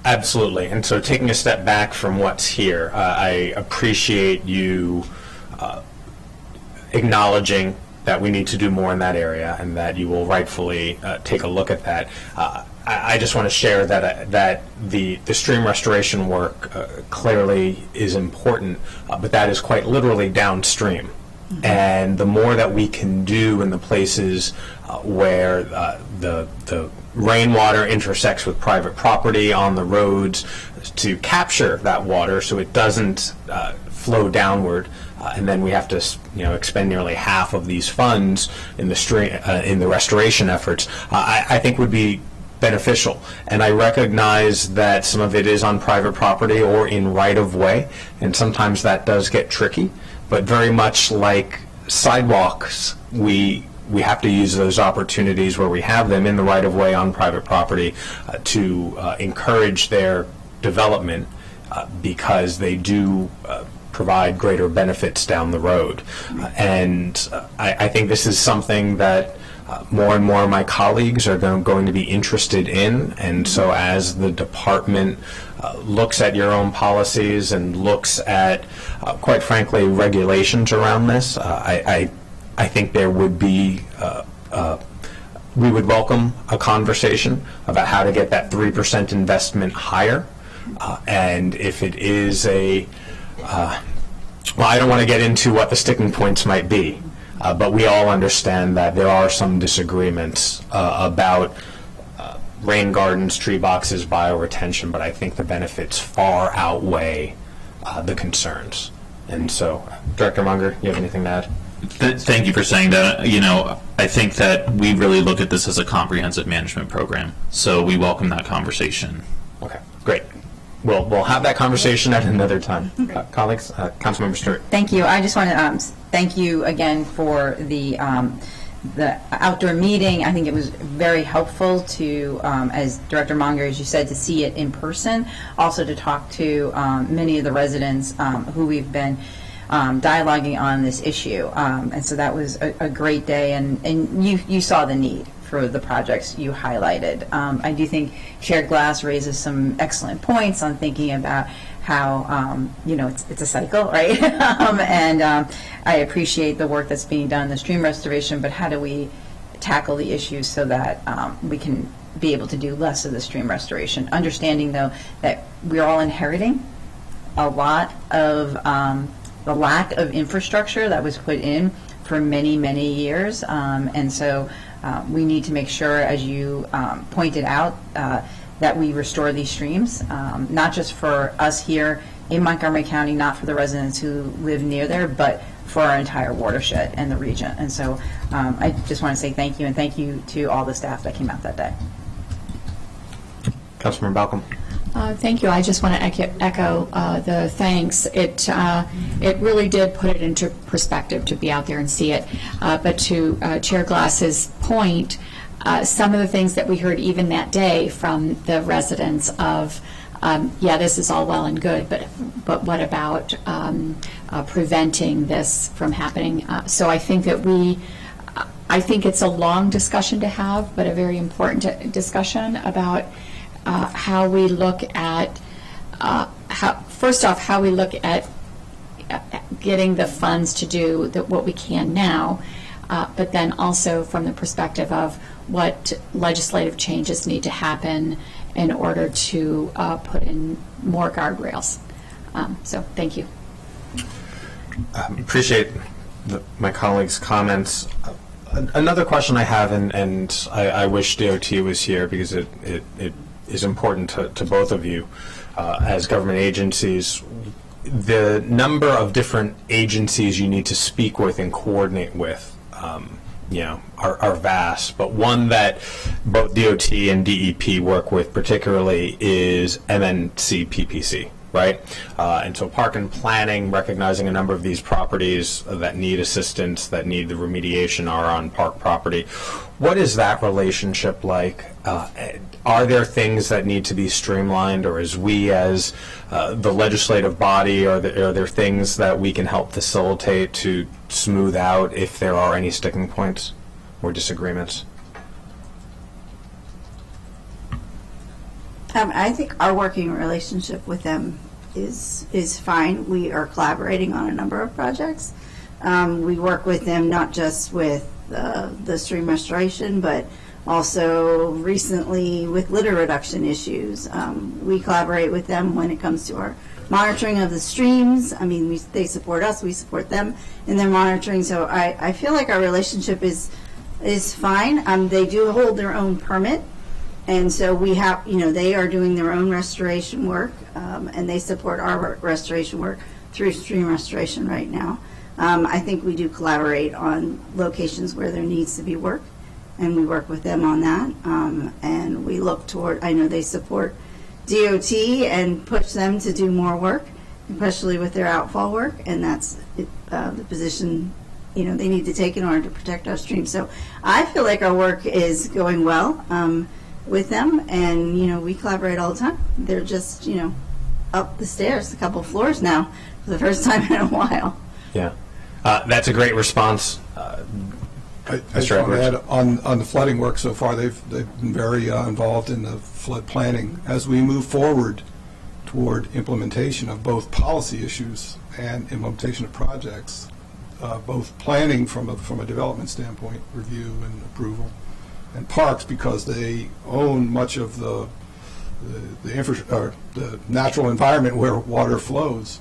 Absolutely. And so taking a step back from what's here, I appreciate you acknowledging that we need to do more in that area and that you will rightfully take a look at that. I just want to share that the stream restoration work clearly is important, but that is quite literally downstream. Mm-hmm. And the more that we can do in the places where the rainwater intersects with private property on the roads to capture that water so it doesn't flow downward, and then we have to expend nearly half of these funds in the restoration efforts, I think would be beneficial. And I recognize that some of it is on private property or in right-of-way, and sometimes that does get tricky. But very much like sidewalks, we have to use those opportunities where we have them in the right-of-way on private property to encourage their development because they do provide greater benefits down the road. And I think this is something that more and more of my colleagues are going to be interested in. And so as the department looks at your own policies and looks at, quite frankly, regulations around this, I think there would be, we would welcome a conversation about how to get that 3% investment higher. And if it is well, I don't want to get into what the sticking points might be, but we all understand that there are some disagreements about rain gardens, tree boxes, bioretention, but I think the benefits far outweigh the concerns. And so, Director Munger, you have anything to add? Thank you for saying that. I think that we really look at this as a comprehensive management program, so we welcome that conversation. Okay, great. We'll have that conversation at another time. Colleagues, Councilmember Stewart. Thank you. I just want to thank you again for the outdoor meeting. I think it was very helpful to, as Director Munger, as you said, to see it in person, also to talk to many of the residents who we've been dialoguing on this issue. And so that was a great day, and you saw the need for the projects you highlighted. I do think Shared Glass raises some excellent points on thinking about how, it's a cycle, right? And I appreciate the work that's being done in the stream restoration, but how do we tackle the issues so that we can be able to do less of the stream restoration? Understanding, though, that we're all inheriting a lot of the lack of infrastructure that was put in for many, many years. And so we need to make sure, as you pointed out, that we restore these streams, not just for us here in Montgomery County, not for the residents who live near there, but for our entire watershed and the region. And so I just want to say thank you, and thank you to all the staff that came out that day. Councilmember Balcom. Thank you. I just want to echo the thanks. It really did put it into perspective to be out there and see it. But to Chair Glass's point, some of the things that we heard even that day from the residents of, this is all well and good, but what about preventing this from happening? So I think that I think it's a long discussion to have, but a very important discussion about how we look at, how we look at getting the funds to do what we can now, but then also from the perspective of what legislative changes need to happen in order to put in more guardrails. So thank you. Appreciate my colleagues' comments. Another question I have, and I wish DOT was here because it is important to both of you as government agencies. The number of different agencies you need to speak with and coordinate with, are vast. But one that both DOT and DEP work with particularly is MNC PPC. Right? And so park and planning, recognizing a number of these properties that need assistance, that need the remediation, are on park property. What is that relationship like? Are there things that need to be streamlined, or as we as the legislative body, are there things that we can help facilitate to smooth out if there are any sticking points or disagreements? I think our working relationship with them is fine. We are collaborating on a number of projects. We work with them not just with the stream restoration, but also recently with litter reduction issues. We collaborate with them when it comes to our monitoring of the streams. I mean, they support us, we support them in their monitoring. So I feel like our relationship is fine. They do hold their own permit. And so we have, they are doing their own restoration work, and they support our restoration work through stream restoration right now. I think we do collaborate on locations where there needs to be work, and we work with them on that. And we look toward, I know they support DOT and push them to do more work, especially with their outfall work, and that's the position they need to take in order to protect our streams. So I feel like our work is going well. With them, and we collaborate all the time. They're just up the stairs a couple floors now for the first time in a while. Yeah, that's a great response. I just want to add on the flooding work so far. They've been very involved in the flood planning. As we move forward toward implementation of both policy issues and implementation of projects, both planning from a development standpoint, review and approval, and parks, because they own much of the natural environment where water flows,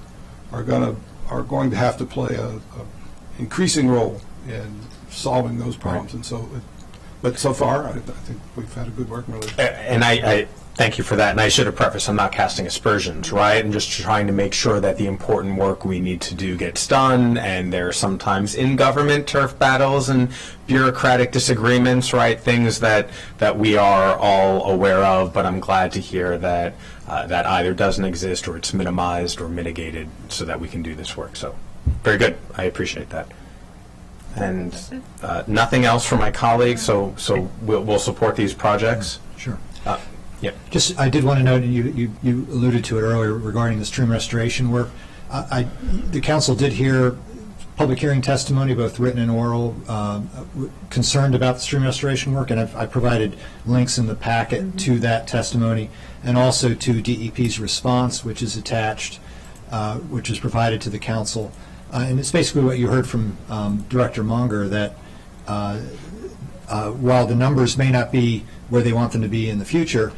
are going to have to play a increasing role in solving those problems. Right. And so, but so far, I think we've had a good working relationship. And I thank you for that. And I should have prefaced, I'm not casting aspersions, right? I'm just trying to make sure that the important work we need to do gets done. And there are sometimes in government turf battles and bureaucratic disagreements, right? Things that we are all aware of. But I'm glad to hear that that either doesn't exist or it's minimized or mitigated so that we can do this work. So very good. I appreciate that. And nothing else from my colleagues. So we'll support these projects. Sure. Yeah. Just, I did want to note, and you alluded to it earlier regarding the stream restoration work. The council did hear public hearing testimony, both written and oral, concerned about the stream restoration work, and I provided links in the packet to that testimony, and also to DEP's response, which is attached, which is provided to the council. And it's basically what you heard from Director Munger, that while the numbers may not be where they want them to be in the future,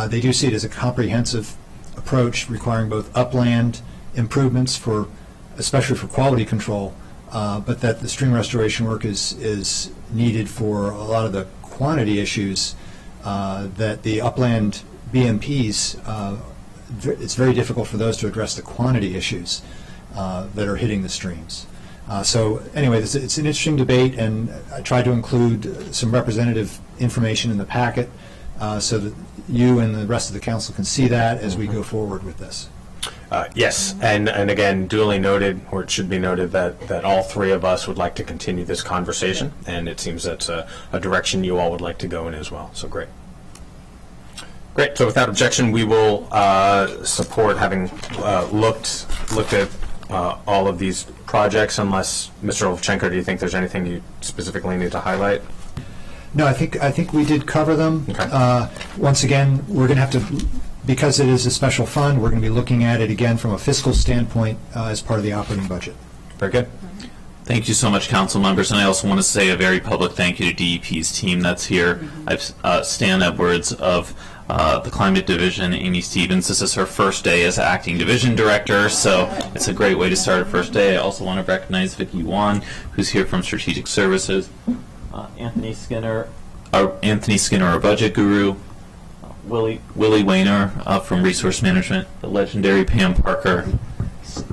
they do see it as a comprehensive approach requiring both upland improvements, especially for quality control, but that the stream restoration work is needed for a lot of the quantity issues that the upland BMPs, it's very difficult for those to address the quantity issues that are hitting the streams. So anyway, it's an interesting debate, and I tried to include some representative information in the packet so that you and the rest of the council can see that as we go forward with this. Yes, and again, duly noted, or it should be noted, that all three of us would like to continue this conversation, and it seems that's a direction you all would like to go in as well, so great. Great, so without objection, we will support having looked at all of these projects, unless, Mr. Olchenko, do you think there's anything you specifically need to highlight? No, I think we did cover them. Okay. Once again, we're going to have to, because it is a special fund, we're going to be looking at it again from a fiscal standpoint as part of the operating budget. Very good. Thank you so much, council members, and I also want to say a very public thank you to DEP's team that's here. I've Stan Edwards of the Climate Division, Amy Stevens. This is her first day as acting division director, so it's a great way to start her first day. I also want to recognize Vicki Wan, who's here from Strategic Services, Anthony Skinner, our budget guru, Willie Wayner from Resource Management, the legendary Pam Parker,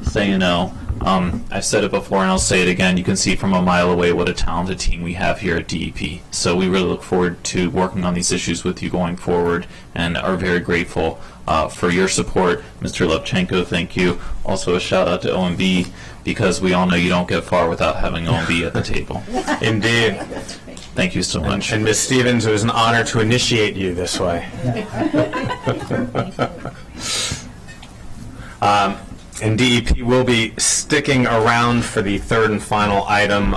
saying no. I've said it before and I'll say it again. You can see from a mile away what a talented team we have here at DEP. So we really look forward to working on these issues with you going forward and are very grateful for your support. Mr. Levchenko, thank you. Also a shout out to OMB, because we all know you don't get far without having OMB at the table. Indeed. Thank you so much. And Ms. Stevens, it was an honor to initiate you this way. And DEP will be sticking around for the third and final item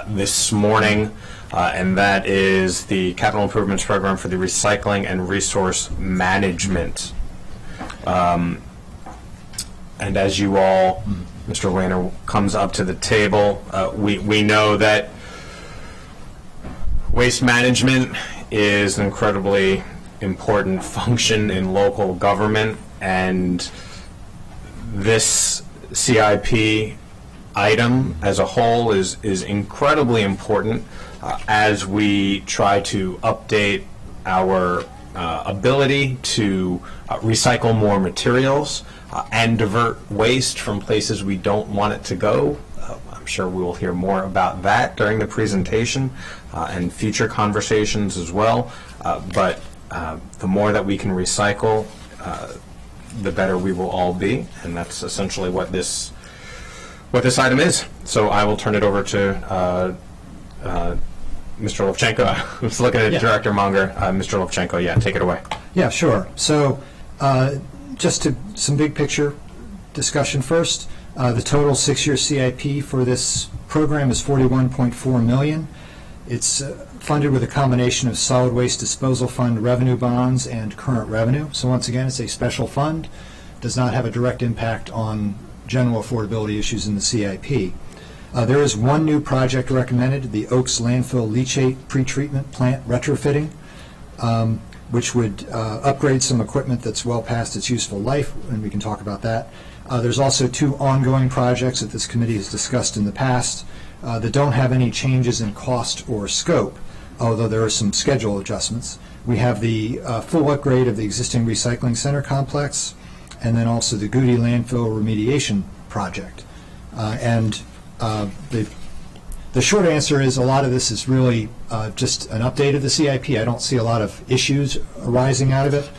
this morning, and that is the capital improvements program for the recycling and resource management. And as you all, Mr. Wayner comes up to the table, we know that waste management is an incredibly important function in local government, and this CIP item as a whole is incredibly important as we try to update our ability to recycle more materials and divert waste from places we don't want it to go. I'm sure we will hear more about that during the presentation and future conversations as well. But the more that we can recycle, the better we will all be, and that's essentially what this item is. So I will turn it over to Mr. Levchenko. I was looking at Director Munger. Mr. Levchenko, take it away. Yeah, sure. So just some big picture discussion first. The total 6-year CIP for this program is $41.4 million. It's funded with a combination of solid waste disposal fund revenue bonds and current revenue. So once again, it's a special fund, does not have a direct impact on general affordability issues in the CIP. There is one new project recommended, the Oaks Landfill Leachate Pretreatment Plant retrofitting, which would upgrade some equipment that's well past its useful life, and we can talk about that. There's also 2 ongoing projects that this committee has discussed in the past that don't have any changes in cost or scope, although there are some schedule adjustments. We have the full upgrade of the existing recycling center complex, and then also the Goody landfill remediation project. The short answer is a lot of this is really just an update of the CIP. I don't see a lot of issues arising out of it.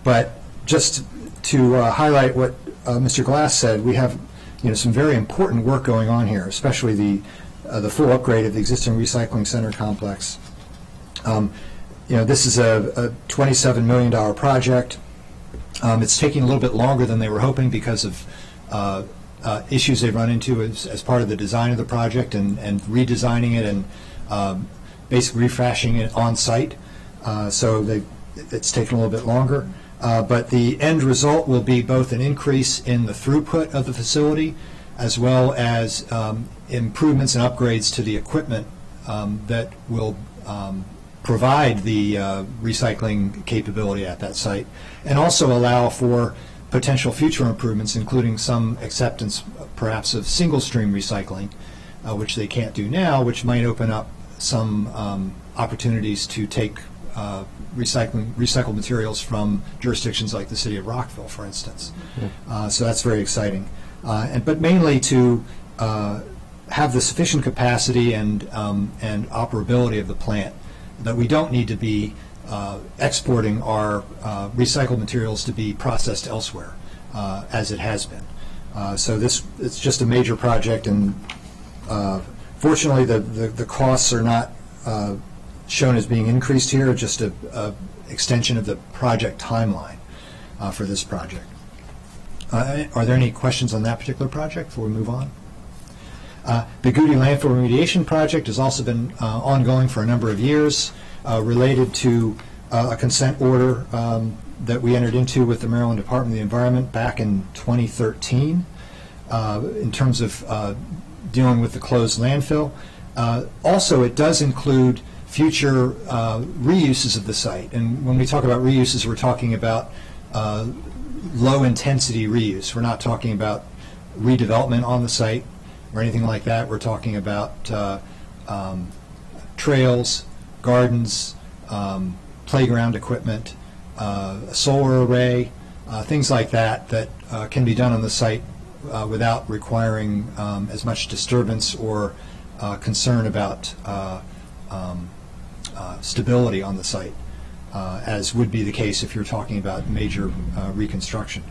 But just to highlight what Mr. Glass said, we have some very important work going on here, especially the full upgrade of the existing recycling center complex. This is a $27 million project. It's taking a little bit longer than they were hoping because of issues they've run into as part of the design of the project and redesigning it and basically refashioning it on site. So it's taken a little bit longer. But the end result will be both an increase in the throughput of the facility as well as improvements and upgrades to the equipment that will provide the recycling capability at that site, and also allow for potential future improvements, including some acceptance perhaps of single stream recycling, which they can't do now, which might open up some opportunities to take recycled materials from jurisdictions like the city of Rockville, for instance. So that's very exciting. But mainly to have the sufficient capacity and operability of the plant that we don't need to be exporting our recycled materials to be processed elsewhere, as it has been. So it's just a major project, and fortunately the costs are not shown as being increased here, just a extension of the project timeline for this project. Are there any questions on that particular project before we move on? The Goody Landfill Remediation Project has also been ongoing for a number of years, related to a consent order that we entered into with the Maryland Department of the Environment back in 2013 in terms of dealing with the closed landfill. Also, it does include future reuses of the site. And when we talk about reuses, we're talking about low-intensity reuse. We're not talking about redevelopment on the site or anything like that. We're talking about trails, gardens, playground equipment, a solar array, things like that that can be done on the site without requiring as much disturbance or concern about stability on the site, as would be the case if you're talking about major reconstruction.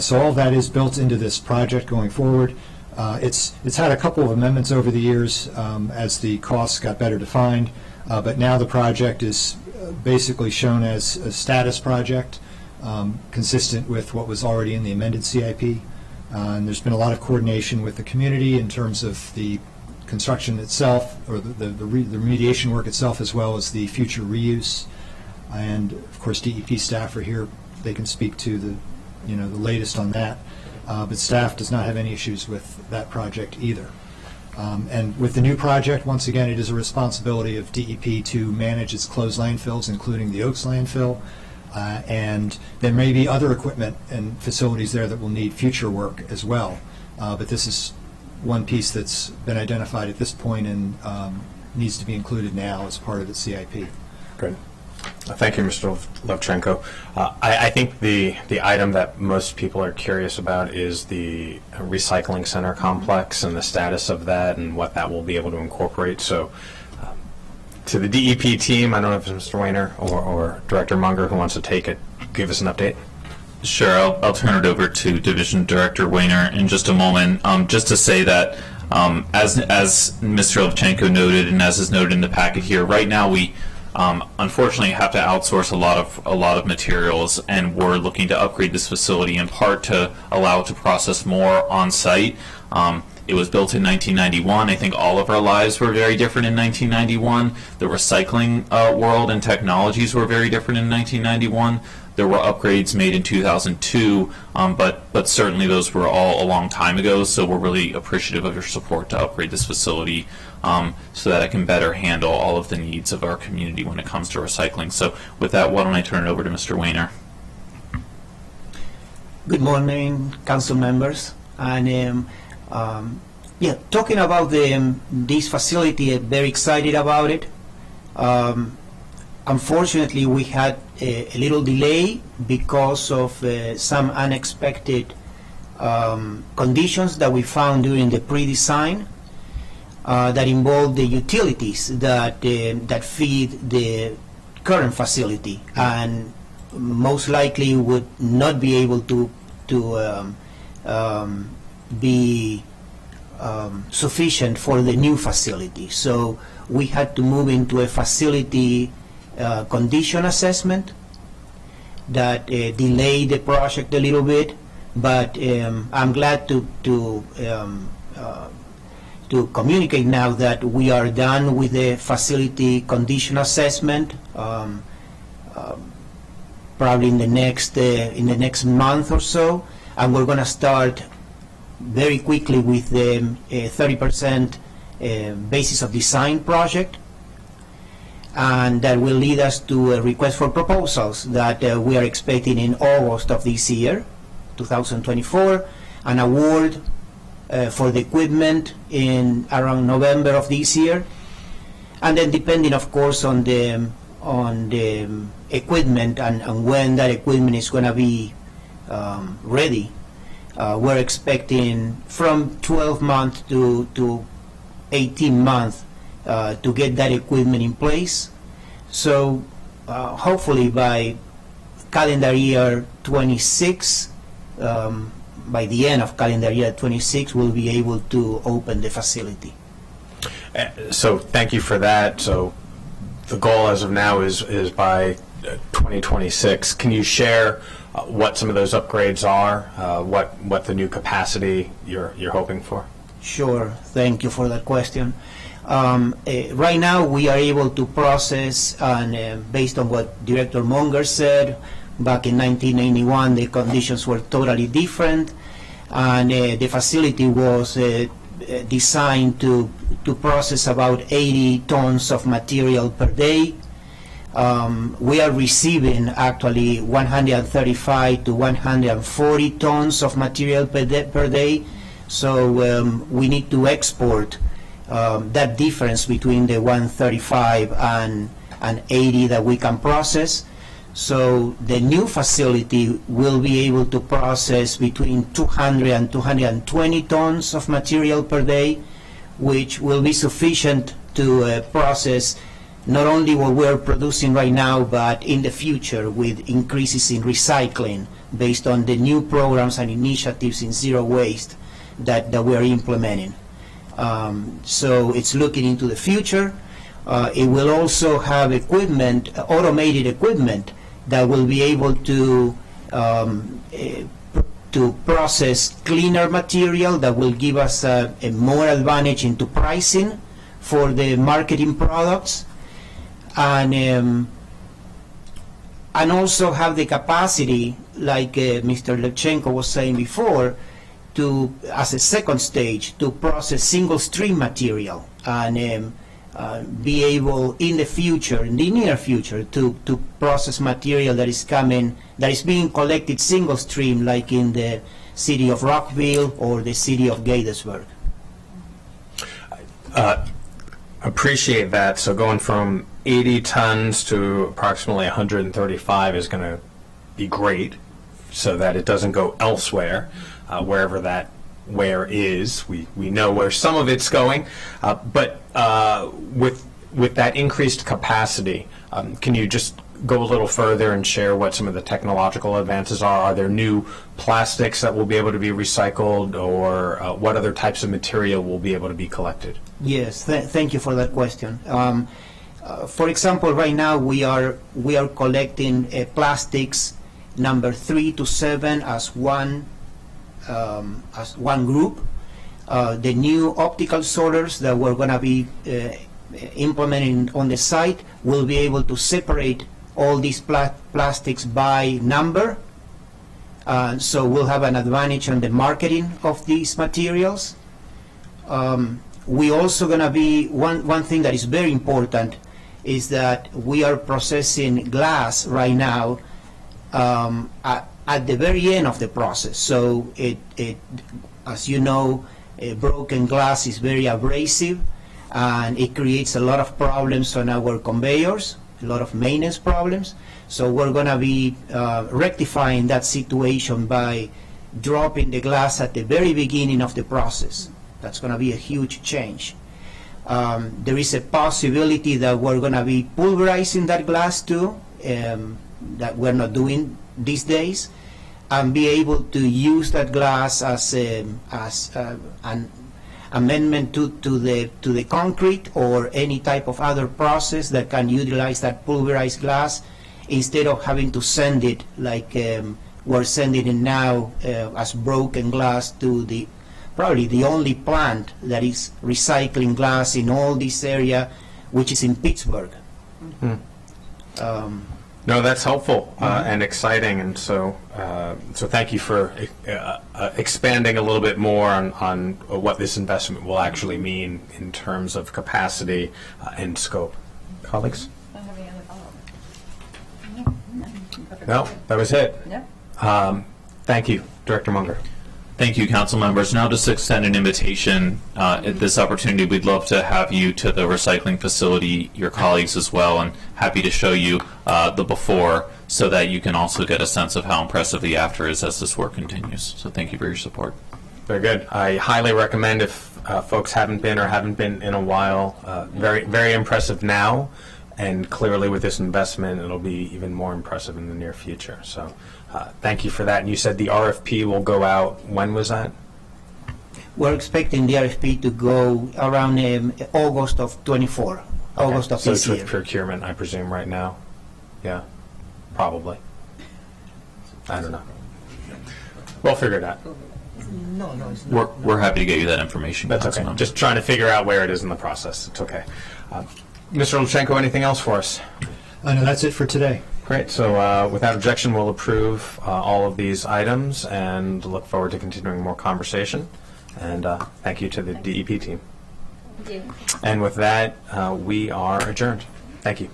So all that is built into this project going forward. It's had a couple of amendments over the years as the costs got better defined, but now the project is basically shown as a status project, consistent with what was already in the amended CIP. And there's been a lot of coordination with the community in terms of the construction itself, or the remediation work itself, as well as the future reuse. And of course, DEP staff are here; they can speak to the latest on that. But staff does not have any issues with that project either. And with the new project, once again, it is a responsibility of DEP to manage its closed landfills, including the Oaks landfill. And there may be other equipment and facilities there that will need future work as well. But this is one piece that's been identified at this point and needs to be included now as part of the CIP. Great. Thank you, Mr. Levchenko. I think the item that most people are curious about is the recycling center complex and the status of that and what that will be able to incorporate. So to the DEP team, I don't know if it's Mr. Weiner or Director Munger who wants to give us an update. Sure, I'll turn it over to Division Director Weiner in just a moment. Just to say that, as Mr. Levchenko noted, and as is noted in the packet here, right now we unfortunately have to outsource a lot of materials, and we're looking to upgrade this facility in part to allow it to process more on site. It was built in 1991. I think all of our lives were very different in 1991. The recycling world and technologies were very different in 1991. There were upgrades made in 2002, but certainly those were all a long time ago, so we're really appreciative of your support to upgrade this facility so that it can better handle all of the needs of our community when it comes to recycling. So with that, why don't I turn it over to Mr. Weiner. Good morning, council members. And talking about this facility, I'm very excited about it. Unfortunately, we had a little delay because of some unexpected conditions that we found during the pre-design that involved the utilities that feed the current facility, and most likely would not be able to be sufficient for the new facility. So we had to move into a facility condition assessment that delayed the project a little bit, but I'm glad to communicate now that we are done with the facility condition assessment, probably in the next month or so, and we're going to start very quickly with the 30% basis of design project, and that will lead us to a request for proposals that we are expecting in August of this year, 2024, an award for the equipment in around November of this year, and then depending, of course, on the equipment and when that equipment is going to be ready, we're expecting from 12 months to 18 months to get that equipment in place. So hopefully by calendar year 26, by the end of calendar year 26, we'll be able to open the facility. So thank you for that. So the goal as of now is by 2026. Can you share what some of those upgrades are, what the new capacity you're hoping for? Sure, thank you for that question. Right now we are able to process, and based on what Director Munger said, back in 1991 the conditions were totally different, and the facility was designed to process about 80 tons of material per day. We are receiving actually 135 to 140 tons of material per day. So we need to export that difference between the 135 and 80 that we can process. So the new facility will be able to process between 200 and 220 tons of material per day, which will be sufficient to process not only what we're producing right now, but in the future with increases in recycling based on the new programs and initiatives in zero waste that we're implementing. So it's looking into the future. It will also have equipment, automated equipment, that will be able to process cleaner material that will give us a more advantage into pricing for the marketing products, and also have the capacity, like Mr. Levchenko was saying before, to, as a second stage, to process single stream material and be able in the future, in the near future, to process material that is coming, that is being collected single stream, like in the city of Rockville or the city of Gaithersburg. Appreciate that. So going from 80 tons to approximately 135 is going to be great, so that it doesn't go elsewhere, wherever that where is. We know where some of it's going, but with that increased capacity, can you just go a little further and share what some of the technological advances are? Are there new plastics that will be able to be recycled, or what other types of material will be able to be collected? Yes, thank you for that question. For example, right now we are collecting plastics number 3 to 7 as one group. The new optical sorters that we're going to be implementing on the site will be able to separate all these plastics by number. So we'll have an advantage on the marketing of these materials. We also going to be, one thing that is very important is that we are processing glass right now at the very end of the process. So it as you know, broken glass is very abrasive, and it creates a lot of problems on our conveyors, a lot of maintenance problems. So we're going to be rectifying that situation by dropping the glass at the very beginning of the process. That's going to be a huge change. There is a possibility that we're going to be pulverizing that glass too, that we're not doing these days, and be able to use that glass as an amendment to the concrete or any type of other process that can utilize that pulverized glass, instead of having to send it like we're sending it now as broken glass to probably the only plant that is recycling glass in all this area, which is in Pittsburgh. No, that's helpful and exciting, and so thank you for expanding a little bit more on what this investment will actually mean in terms of capacity and scope. Colleagues? No, that was it. Thank you, Director Munger. Thank you, council members. Now just extend an invitation at this opportunity. We'd love to have you to the recycling facility, your colleagues as well, and happy to show you the before so that you can also get a sense of how impressive the after is as this work continues. So thank you for your support. Very good. I highly recommend, if folks haven't been in a while, very, very impressive now, and clearly with this investment it'll be even more impressive in the near future. So thank you for that. And you said the RFP will go out, when was that? We're expecting the RFP to go around August of 24, August of so this it's year. with procurement, I presume, right now? Yeah, probably. I don't know. We'll figure it out. We're happy to get you that information. That's okay. Just trying to figure out where it is in the process. It's okay. Mr. Levchenko, anything else for us? No, that's it for today. Great. So without objection, we'll approve all of these items and look forward to continuing more conversation. And thank you to the DEP team. And with that, we are adjourned. Thank you.